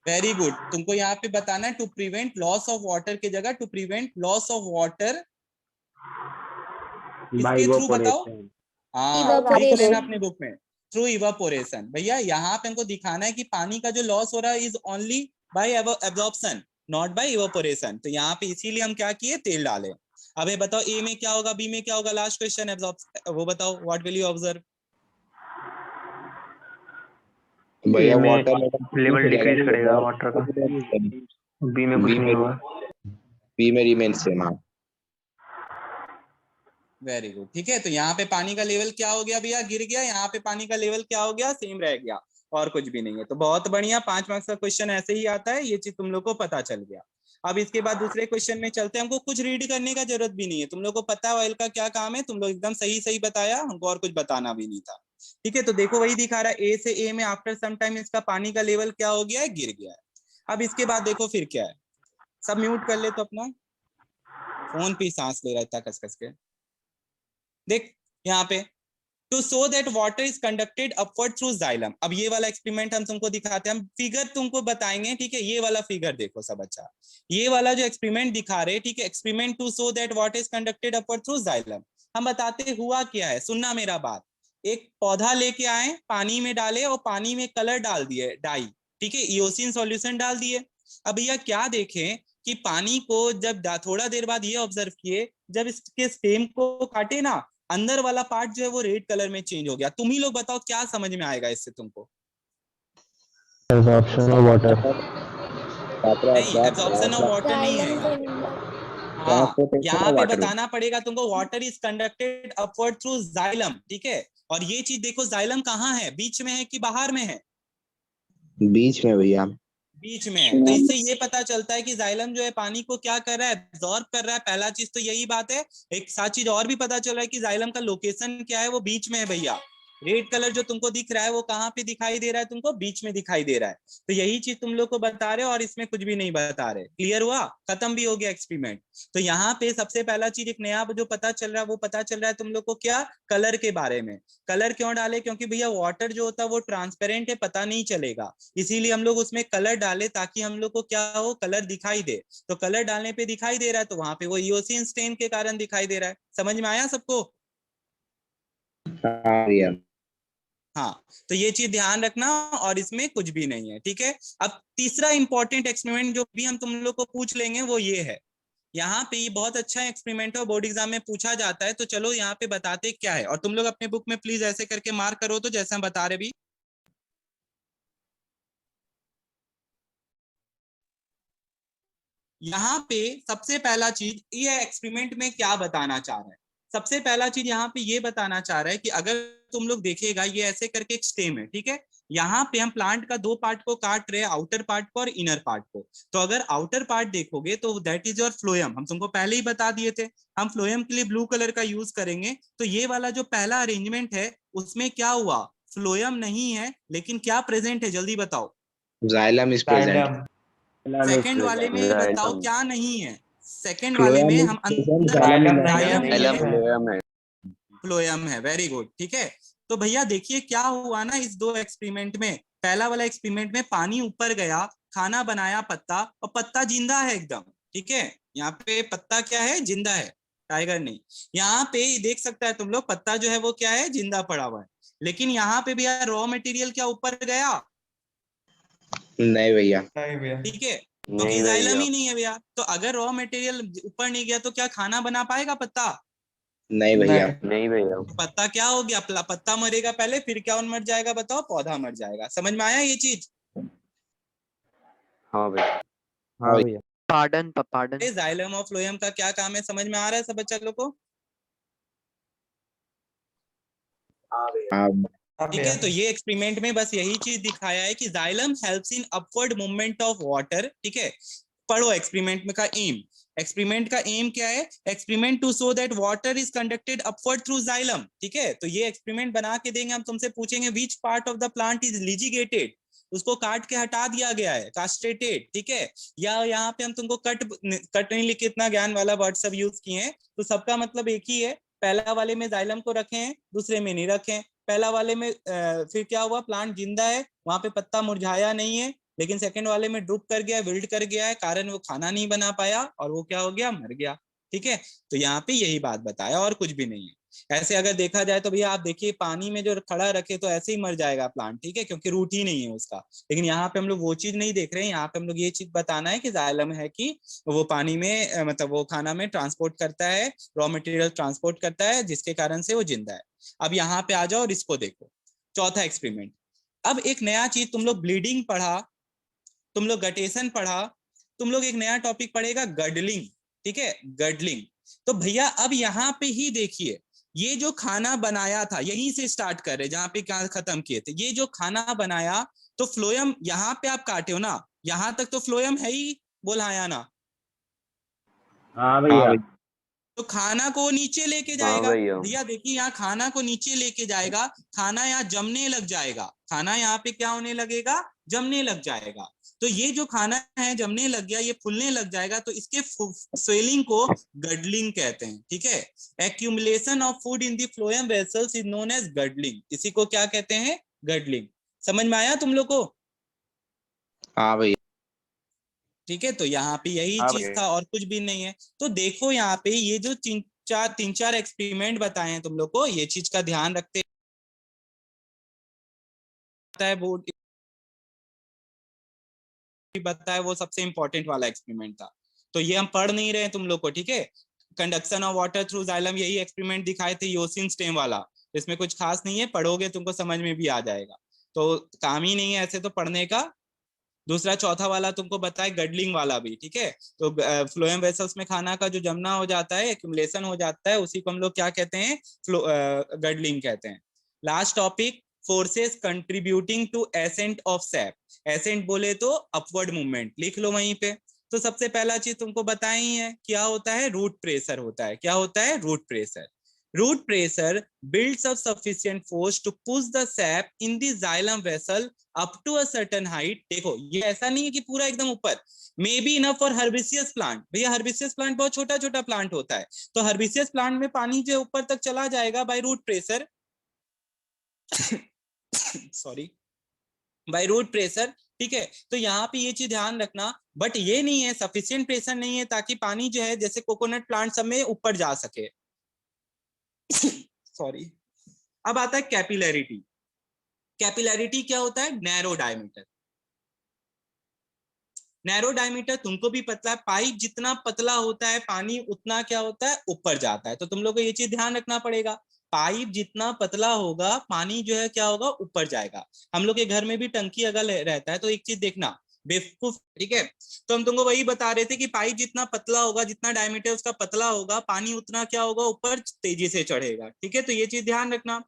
Very good, तुमको यहाँ पे बताना है to prevent loss of water की जगह to prevent loss of water किसके थ्रू बताओ? हाँ लिख लेना अपने बुक में, थ्रू इवापोरेशन। भैया यहाँ पे हमको दिखाना है कि पानी का जो लॉस हो रहा है is only by absorption not by evaporation. तो यहाँ पे इसीलिए हम क्या किए, तेल डाले। अब ये बताओ ए में क्या होगा, बी में क्या होगा, लास्ट क्वेश्चन एब्जॉर्प्शन, वो बताओ व्हाट विल यू ऑब्जर्व? भैया वाटर लेवल डिक्रीज करेगा वाटर का, बी में कुछ नहीं होगा, बी में रिमेन सेम। हाँ वेरी गुड, ठीक है। तो यहाँ पे पानी का लेवल क्या हो गया भैया, गिर गया। यहाँ पे पानी का लेवल क्या हो गया, सेम रह गया, और कुछ भी नहीं है। तो बहुत बढ़िया, 5 मार्क्स का क्वेश्चन ऐसे ही आता है, ये चीज तुम लोग को पता चल गया। अब इसके बाद दूसरे क्वेश्चन में चलते हैं। हमको कुछ रीड करने का जरूरत भी नहीं है, तुम लोग को पता है ऑयल का क्या काम है, तुम लोग एकदम सही सही बताया, हमको और कुछ बताना भी नहीं था। ठीक है, तो देखो वही दिखा रहा है, ए से ए में आफ्टर सम टाइम इसका पानी का लेवल क्या हो गया है, गिर गया है। अब इसके बाद देखो फिर क्या है, सब म्यूट कर ले तो अपना फोन पे सांस ले रहा था कस कस के। देख यहाँ पे, to show that water is conducted upward through xylem. अब ये वाला एक्सपेरिमेंट हम तुमको दिखाते हैं, हम फिगर तुमको बताएंगे, ठीक है। ये वाला फिगर देखो सब, अच्छा ये वाला जो एक्सपेरिमेंट दिखा रहे, ठीक है, experiment to show that water is conducted upward through xylem. हम बताते हुआ क्या है, सुनना मेरा बात। एक पौधा लेके आए, पानी में डाले और पानी में कलर डाल दिए, डाई, ठीक है, इओसिन सॉल्यूशन डाल दिए। अब भैया क्या देखें कि पानी को जब थोड़ा देर बाद ये ऑब्जर्व किए, जब इसके स्टेम को काटे ना, अंदर वाला पार्ट जो है वो रेड कलर में चेंज हो गया। तुम ही लोग बताओ क्या समझ में आएगा इससे तुमको? एब्जॉर्प्शन ऑफ वाटर, नहीं, एब्जॉर्प्शन ऑफ वाटर नहीं है। हाँ, यहाँ पे बताना पड़ेगा तुमको, water is conducted upward through xylem, ठीक है। और ये चीज देखो, जाइलम कहाँ है, बीच में है कि बाहर में है? बीच में भैया, बीच में है। तो इससे ये पता चलता है कि जाइलम जो है पानी को क्या कर रहा है, एब्जॉर्ब कर रहा है। पहला चीज तो यही बात है। एक साथ चीज और भी पता चल रहा है कि जाइलम का लोकेशन क्या है, वो बीच में है भैया। रेड कलर जो तुमको दिख रहा है वो कहाँ पे दिखाई दे रहा है तुमको, बीच में दिखाई दे रहा है। तो यही चीज तुम लोग को बता रहे हो और इसमें कुछ भी नहीं बता रहे। क्लियर हुआ, खत्म भी हो गया एक्सपेरिमेंट। तो यहाँ पे सबसे पहला चीज एक नया जो पता चल रहा है, वो पता चल रहा है तुम लोग को क्या, कलर के बारे में। कलर क्यों डाले, क्योंकि भैया वाटर जो होता है वो ट्रांसपेरेंट है, पता नहीं चलेगा, इसीलिए हम लोग उसमें कलर डाले ताकि हम लोग को क्या हो, कलर दिखाई दे। तो कलर डालने पे दिखाई दे रहा है, तो वहां पे वो इओसिन स्टेन के कारण दिखाई दे रहा है। समझ में आया सबको? हाँ भैया। हाँ, तो ये चीज ध्यान रखना, और इसमें कुछ भी नहीं है, ठीक है। अब तीसरा इंपॉर्टेंट एक्सपेरिमेंट जो भी हम तुम लोग को पूछ लेंगे वो ये है। यहाँ पे ये बहुत अच्छा एक्सपेरिमेंट है, बोर्ड एग्जाम में पूछा जाता है। तो चलो यहाँ पे बताते क्या है, और तुम लोग अपने बुक में प्लीज ऐसे करके मार्क करो, तो जैसे हम बता रहे भी। यहाँ पे सबसे पहला चीज ये एक्सपेरिमेंट में क्या बताना चाह रहा है, सबसे पहला चीज यहाँ पे ये बताना चाह रहा है कि अगर तुम लोग देखेगा, ये ऐसे करके एक स्टेम है, ठीक है। यहाँ पे हम प्लांट का दो पार्ट को काट रहे हैं, आउटर पार्ट को और इनर पार्ट को। तो अगर आउटर पार्ट देखोगे तो दैट इज योर फ्लोएम, हम तुमको पहले ही बता दिए थे। हम फ्लोएम के लिए ब्लू कलर का यूज करेंगे। तो ये वाला जो पहला अरेंजमेंट है उसमें क्या हुआ, फ्लोएम नहीं है, लेकिन क्या प्रेजेंट है, जल्दी बताओ। Xylem is present. सेकंड वाले में बताओ क्या नहीं है, सेकंड वाले में हम फ्लोएम है। वेरी गुड, ठीक है। तो भैया देखिए क्या हुआ ना इस दो एक्सपेरिमेंट में। पहला वाला एक्सपेरिमेंट में पानी ऊपर गया, खाना बनाया पत्ता, और पत्ता जिंदा है एकदम, ठीक है। यहाँ पे पत्ता क्या है, जिंदा है, टाइगर नहीं। यहाँ पे देख सकता है तुम लोग, पत्ता जो है वो क्या है, जिंदा पड़ा हुआ है। लेकिन यहाँ पे भैया रॉ मटेरियल क्या ऊपर गया? नहीं भैया, ठीक है, क्योंकि जाइलम ही नहीं है भैया। तो अगर रॉ मटेरियल ऊपर नहीं गया तो क्या खाना बना पाएगा पत्ता? नहीं भैया, नहीं भैया। पत्ता क्या हो गया, पत्ता मरेगा पहले, फिर क्या मर जाएगा बताओ, पौधा मर जाएगा। समझ में आया ये चीज? हाँ भैया, हाँ भैया। पार्डन जाइलम और फ्लोएम का क्या काम है, समझ में आ रहा है सब बच्चा लोग को? हाँ ठीक है, तो ये एक्सपेरिमेंट में बस यही चीज दिखाया है कि xylem helps in upward movement of water, ठीक है। पढ़ो एक्सपेरिमेंट में का एम। एक्सपेरिमेंट का एम क्या है? Experiment to show that water is conducted upward through xylem. ठीक है, तो ये एक्सपेरिमेंट बना के देंगे, हम तुमसे पूछेंगे which part of the plant is ligated, उसको काट के हटा दिया गया है, कास्ट्रेटेड। ठीक है, या यहाँ पे हम तुमको कट नहीं लिख के इतना ज्ञान वाला वर्ड सब यूज किए हैं, तो सबका मतलब एक ही है। पहला वाले में जाइलम को रखे हैं, दूसरे में नहीं रखे। पहला वाले में फिर क्या हुआ, प्लांट जिंदा है, वहां पे पत्ता मुरझाया नहीं है, लेकिन सेकंड वाले में ड्रूप कर गया, विल्ट कर गया है, कारण वो खाना नहीं बना पाया और वो क्या हो गया, मर गया। ठीक है, तो यहाँ पे यही बात बताया और कुछ भी नहीं है। ऐसे अगर देखा जाए तो भैया आप देखिए पानी में जो खड़ा रखे तो ऐसे ही मर जाएगा प्लांट, ठीक है, क्योंकि रूट ही नहीं है उसका। लेकिन यहाँ पे हम लोग वो चीज नहीं देख रहे हैं, यहाँ पे हम लोग ये चीज बताना है कि जाइलम है कि वो पानी में मतलब वो खाना में ट्रांसपोर्ट करता है, रॉ मटेरियल ट्रांसपोर्ट करता है, जिसके कारण से वो जिंदा है। अब यहाँ पे आ जाओ और इसको देखो, चौथा एक्सपेरिमेंट। अब एक नया चीज तुम लोग ब्लीडिंग पढ़ा, तुम लोग गटेशन पढ़ा, तुम लोग एक नया टॉपिक पढ़ेगा गडलिंग। ठीक है, गडलिंग। तो भैया अब यहाँ पे ही देखिए, ये जो खाना बनाया था यहीं से स्टार्ट कर रहे, जहां पे क्या खत्म किए थे, ये जो खाना बनाया तो फ्लोएम यहाँ पे आप काटे हो ना, यहाँ तक तो फ्लोएम है ही, बोलाया ना। हाँ भैया। तो खाना को नीचे लेके जाएगा भैया, देखिए यहाँ खाना को नीचे लेके जाएगा, खाना यहाँ जमने लग जाएगा, खाना यहाँ पे क्या होने लगेगा, जमने लग जाएगा। तो ये जो खाना है जमने लग गया, ये फूलने लग जाएगा, तो इसके स्वेलिंग को गडलिंग कहते हैं। ठीक है, accumulation of food in the phloem vessels is known as girdling. इसी को क्या कहते हैं, गडलिंग। समझ में आया तुम लोग को? हाँ भैया। ठीक है, तो यहाँ पे यही चीज था और कुछ भी नहीं है। तो देखो यहाँ पे ये जो तीन चार एक्सपेरिमेंट बताए हैं तुम लोग को, ये चीज का ध्यान रखते है। बोर्ड बताया वो सबसे इंपॉर्टेंट वाला एक्सपेरिमेंट था, तो ये हम पढ़ नहीं रहे तुम लोग को। ठीक है, conduction of water through xylem, यही एक्सपेरिमेंट दिखाए थे, योसिन स्टेम वाला। इसमें कुछ खास नहीं है, पढ़ोगे तुमको समझ में भी आ जाएगा, तो काम ही नहीं है ऐसे तो पढ़ने का। दूसरा चौथा वाला तुमको बताए गडलिंग वाला भी। ठीक है, तो फ्लोएम वेसल्स में खाना का जो जमना हो जाता है, एक्यूमुलेशन हो जाता है, उसी को हम लोग क्या कहते हैं, गडलिंग कहते हैं। Last topic, forces contributing to ascent of sap. Ascent बोले तो अपवर्ड मूवमेंट, लिख लो वहीं पे। तो सबसे पहला चीज तुमको बताई है, क्या होता है, रूट प्रेशर होता है। क्या होता है, root pressure. Root pressure builds up sufficient force to push the sap in the xylem vessel up to a certain height. देखो ये ऐसा नहीं है कि पूरा एकदम ऊपर, may be enough for herbaceous plant. भैया हर्बिसियस प्लांट बहुत छोटा छोटा प्लांट होता है, तो हर्बिसियस प्लांट में पानी जो ऊपर तक चला जाएगा by root pressure sorry, by root pressure. ठीक है, तो यहाँ पे ये चीज ध्यान रखना, बट ये नहीं है, सफिशियंट प्रेशर नहीं है ताकि पानी जो है जैसे कोकोनट प्लांट सब में ऊपर जा सके। सॉरी। अब आता है कैपिलैरिटी। कैपिलैरिटी क्या होता है, नैरो डायमीटर। नैरो डायमीटर तुमको भी पता है, पाइप जितना पतला होता है पानी उतना क्या होता है, ऊपर जाता है। तो तुम लोग को ये चीज ध्यान रखना पड़ेगा, पाइप जितना पतला होगा पानी जो है क्या होगा, ऊपर जाएगा। हम लोग के घर में भी टंकी अगर रहता है तो एक चीज देखना बेवकूफ, ठीक है, तो हम तुमको वही बता रहे थे कि पाइप जितना पतला होगा, जितना डायमीटर उसका पतला होगा, पानी उतना क्या होगा, ऊपर तेजी से चढ़ेगा। ठीक है, तो ये चीज ध्यान रखना।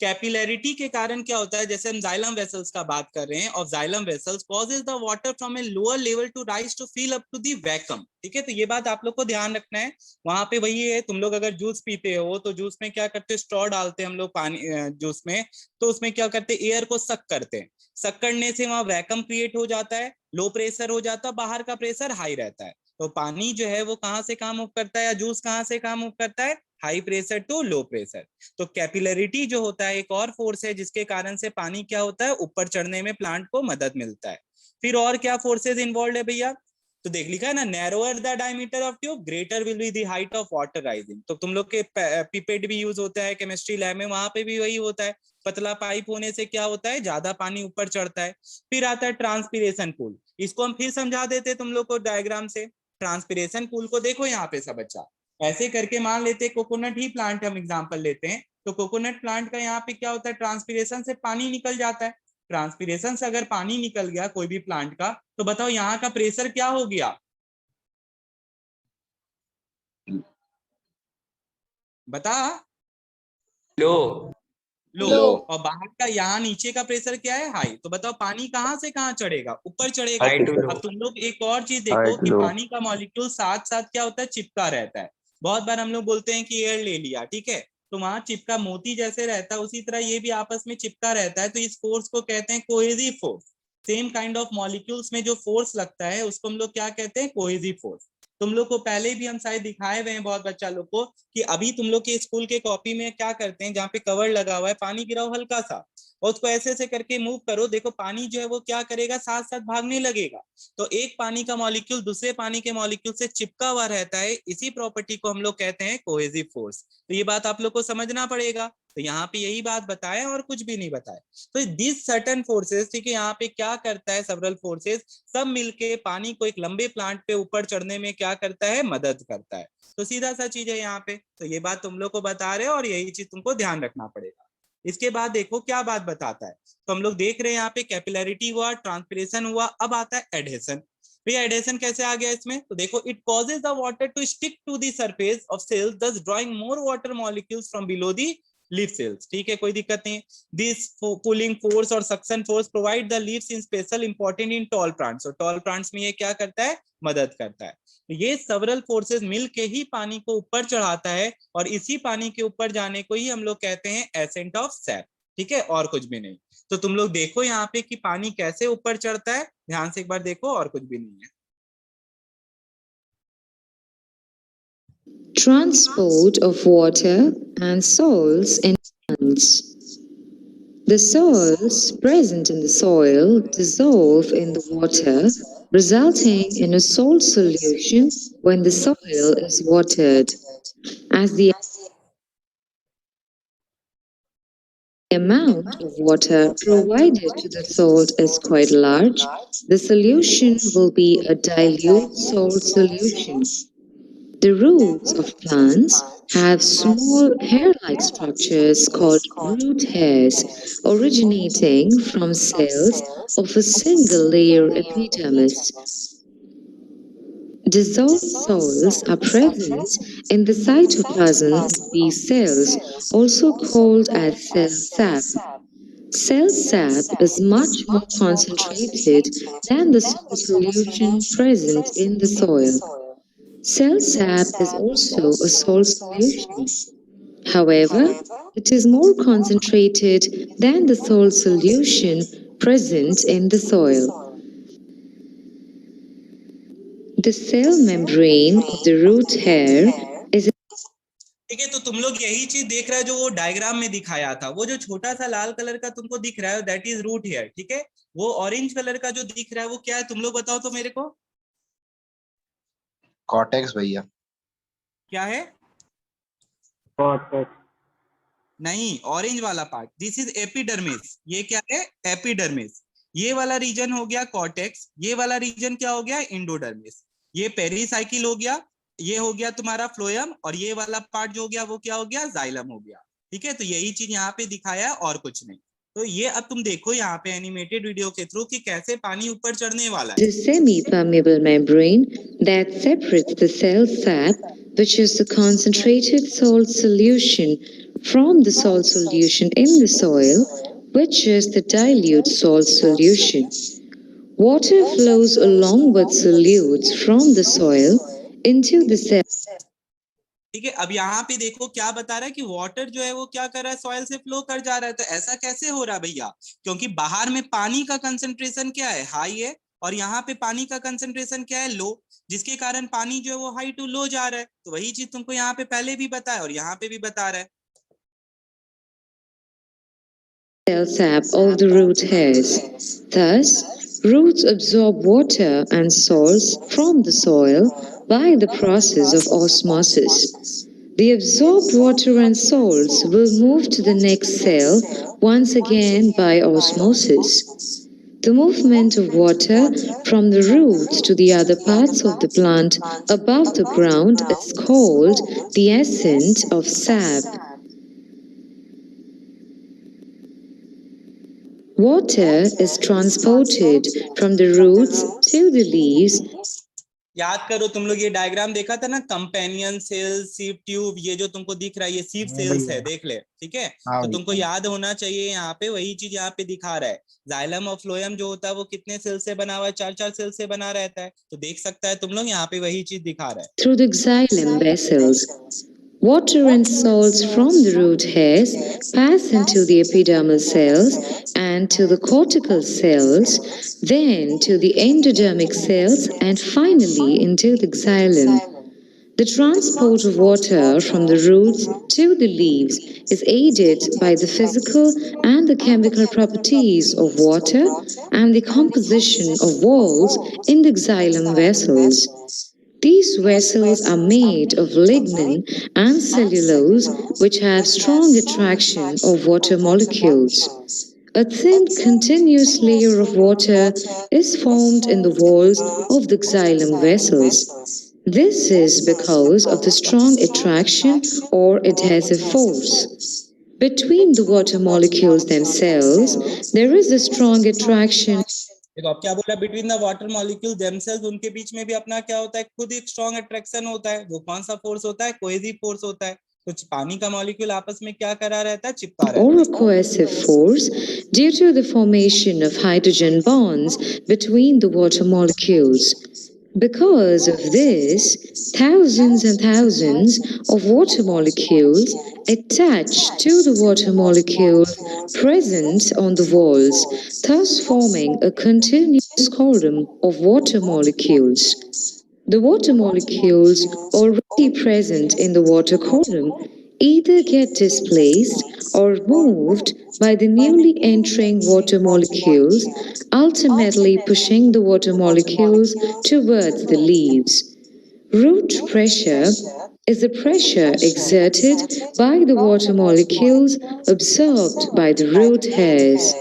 कैपिलैरिटी के कारण क्या होता है, जैसे हम जाइलम वेसल्स का बात कर रहे हैं, और xylem vessels causes the water from a lower level to rise to fill up to the vacuum. ठीक है, तो ये बात आप लोग को ध्यान रखना है। वहां पे वही है, तुम लोग अगर जूस पीते हो तो जूस में क्या करते हैं, स्ट्रॉ डालते हैं हम लोग पानी जूस में, तो उसमें क्या करते हैं, एयर को सक करते हैं। सक करने से वहां वैक्यूम क्रिएट हो जाता है, लो प्रेशर हो जाता है, बाहर का प्रेशर हाई रहता है। तो पानी जो है वो कहाँ से काम मूव करता है, या जूस कहाँ से काम मूव करता है, high pressure to low pressure. तो कैपिलैरिटी जो होता है एक और फोर्स है जिसके कारण से पानी क्या होता है, ऊपर चढ़ने में प्लांट को मदद मिलता है। फिर और क्या फोर्सेज इन्वॉल्व है भैया, तो देख लिखा है ना, narrower the diameter of tube greater will be the height of water rising. तो तुम लोग के पिपेट भी यूज होता है केमिस्ट्री लैब में, वहां पे भी वही होता है, पतला पाइप होने से क्या होता है, ज्यादा पानी ऊपर चढ़ता है। फिर आता है ट्रांसपीरेशन पूल, इसको हम फिर समझा देते तुम लोग को डायग्राम से। ट्रांसपीरेशन पूल को देखो यहाँ पे सब बच्चा, ऐसे करके मान लेते कोकोनट ही प्लांट हम एग्जांपल लेते हैं, तो कोकोनट प्लांट का यहाँ पे क्या होता है, ट्रांसपीरेशन से पानी निकल जाता है। ट्रांसपीरेशन से अगर पानी निकल गया कोई भी प्लांट का, तो बताओ यहाँ का प्रेशर क्या हो गया, बता, लो लो, Low. और बाहर का यहाँ नीचे का प्रेशर क्या है, हाई। तो बताओ पानी कहाँ से कहाँ चढ़ेगा, ऊपर चढ़ेगा। High to low. अब तुम लोग एक और चीज High देखो to कि low. पानी का मॉलिक्यूल साथ साथ क्या होता है, चिपका रहता है। बहुत बार हम लोग बोलते हैं कि एयर ले लिया, ठीक है, तो वहां चिपका मोती जैसे रहता है, उसी तरह ये भी आपस में चिपका रहता है। तो इस फोर्स को कहते हैं cohesive force. Same kind of molecules में जो फोर्स लगता है उसको हम लोग क्या कहते हैं, कोहेसिव फोर्स। तुम लोग को पहले भी हम शायद दिखाए हुए हैं बहुत बच्चा लोग को कि अभी तुम लोग के स्कूल के कॉपी में क्या करते हैं, जहाँ पे कवर लगा हुआ है, पानी गिराओ हल्का सा और उसको ऐसे ऐसे करके मूव करो, देखो पानी जो है वो क्या करेगा, साथ साथ भागने लगेगा। तो एक पानी का मॉलिक्यूल दूसरे पानी के मॉलिक्यूल से चिपका हुआ रहता है, इसी प्रॉपर्टी को हम लोग कहते हैं कोहेसिव फोर्स। तो ये बात आप लोग को समझना पड़ेगा। तो यहाँ पे यही बात बताया और कुछ भी नहीं बताया। तो दिस सर्टेन फोर्सेस, ठीक है, यहाँ पे क्या करता है, सेवरल फोर्सेस सब मिलके पानी को एक लंबे प्लांट पे ऊपर चढ़ने में क्या करता है, मदद करता है। तो सीधा सा चीज है यहाँ पे। तो ये बात तुम लोग को बता रहे हैं और यही चीज तुमको ध्यान रखना पड़ेगा। इसके बाद देखो क्या बात बताता है। तो हम लोग देख रहे हैं यहाँ पे कैपिलैरिटी हुआ, ट्रांसपिरेशन हुआ, अब आता है एडहेशन। भैया एडहेशन कैसे आ गया इसमें, तो देखो it causes the water to stick to the surface of cells, thus drawing more water molecules from below the leaf cells. ठीक है, कोई दिक्कत नहीं है। दिस पुलिंग फोर्स और suction force provide the leaves in special important in tall plants. और टॉल प्लांट्स में ये क्या करता है, मदद करता है। ये सेवरल फोर्सेस मिलके ही पानी को ऊपर चढ़ाता है और इसी पानी के ऊपर जाने को ही हम लोग कहते हैं एसेंट ऑफ सैप। ठीक है, और कुछ भी नहीं। तो तुम लोग देखो यहाँ पे कि पानी कैसे ऊपर चढ़ता है, ध्यान से एक बार देखो, और कुछ भी नहीं है। Transport of water and salts in plants. The salts present in the soil dissolve in the water, resulting in a salt solution when the soil is watered. As the amount of water provided to the salt is quite large, the solution will be a dilute salt solution. The roots of plants have small hair-like structures called root hairs originating from cells of a single-layer epidermis. Dissolved salts are present in the cytoplasm of these cells, also called as cell sap. Cell sap is much more concentrated than the salt solution present in the soil. Cell sap is also a salt solution. However, it is more concentrated than the salt solution present in the soil. The cell membrane of the root hair is ठीक है, तो तुम लोग यही चीज देख रहे हो जो वो डायग्राम में दिखाया था। वो जो छोटा सा लाल कलर का तुमको दिख रहा है दैट इज रूट हेयर। ठीक है, वो ऑरेंज कलर का जो दिख रहा है वो क्या है, तुम लोग बताओ तो मेरे को, कॉर्टेक्स भैया। क्या है? Cortex. नहीं, ऑरेंज वाला पार्ट, दिस इज एपिडर्मिस। ये क्या है, एपिडर्मिस। ये वाला रीजन हो गया कॉर्टेक्स, ये वाला रीजन क्या हो गया, इंडोडर्मिस। ये पेरिसाइकिल हो गया, ये हो गया तुम्हारा फ्लोएम, और ये वाला पार्ट जो हो गया वो क्या हो गया, जाइलम हो गया। ठीक है, तो यही चीज यहाँ पे दिखाया है और कुछ नहीं। तो ये अब तुम देखो यहाँ पे एनिमेटेड वीडियो के थ्रू कि कैसे पानी ऊपर चढ़ने वाला है। a semi-permeable membrane that separates the cell sap, which is the concentrated salt solution, from the salt solution in the soil, which is the dilute salt solution. Water flows along with solutes from the soil into the cell. ठीक है, अब यहाँ पे देखो क्या बता रहा है कि वाटर जो है वो क्या कर रहा है, सॉइल से फ्लो कर जा रहा है। तो ऐसा कैसे हो रहा है भैया, क्योंकि बाहर में पानी का कंसंट्रेशन क्या है, हाई है, और यहाँ पे पानी का कंसंट्रेशन क्या है, लो, जिसके कारण पानी जो है वो हाई टू लो जा रहा है। तो वही चीज तुमको यहाँ पे पहले भी बताया और यहाँ पे भी बता रहा है। Cell sap of the root hairs. Thus, roots absorb water and salts from the soil by the process of osmosis. The absorbed water and salts will move to the next cell once again by osmosis. The movement of water from the roots to the other parts of the plant above the ground is called the ascent of sap. Water is transported from the roots to the leaves याद करो तुम लोग, ये डायग्राम देखा था ना, कंपेनियन सेल्स, सीप ट्यूब, ये जो तुमको दिख रहा है ये सीप सेल्स है, देख ले, ठीक है। तो तुमको याद होना चाहिए यहाँ पे वही चीज यहाँ पे दिखा रहा है। जाइलम और फ्लोएम जो होता है वो कितने सेल से बना हुआ है? 4-4 सेल से बना रहता है। तो देख सकता है तुम लोग यहाँ पे वही चीज दिखा रहा है। Through the xylem vessels, water and salts from the root hairs pass into the epidermal cells and to the cortical cells, then to the endodermic cells, and finally into the xylem. The transport of water from the roots to the leaves is aided by the physical and the chemical properties of water and the composition of walls in the xylem vessels. These vessels are made of lignin and cellulose, which have strong attraction of water molecules. A thin, continuous layer of water is formed in the walls of the xylem vessels. This is because of the strong attraction or adhesive force. Between the water molecules themselves, there is a strong attraction. देखो अब क्या बोला, between the water molecule themselves, उनके बीच में भी अपना क्या होता है, खुद एक स्ट्रॉन्ग अट्रैक्शन होता है। वो कौन सा फोर्स होता है? कोहेसिव फोर्स होता है। कुछ पानी का मॉलिक्यूल आपस में क्या करा रहता है? चिपका रहता है। Or a cohesive force due to the formation of hydrogen bonds between the water molecules. Because of this, thousands and thousands of water molecules attach to the water molecule present on the walls, thus forming a continuous column of water molecules. The water molecules already present in the water column either get displaced or moved by the newly entering water molecules, ultimately pushing the water molecules towards the leaves. Root pressure is the pressure exerted by the water molecules absorbed by the root hairs.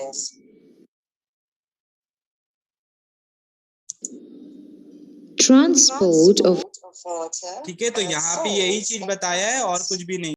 Transport of ठीक है, तो यहाँ पे यही चीज बताया है और कुछ भी नहीं।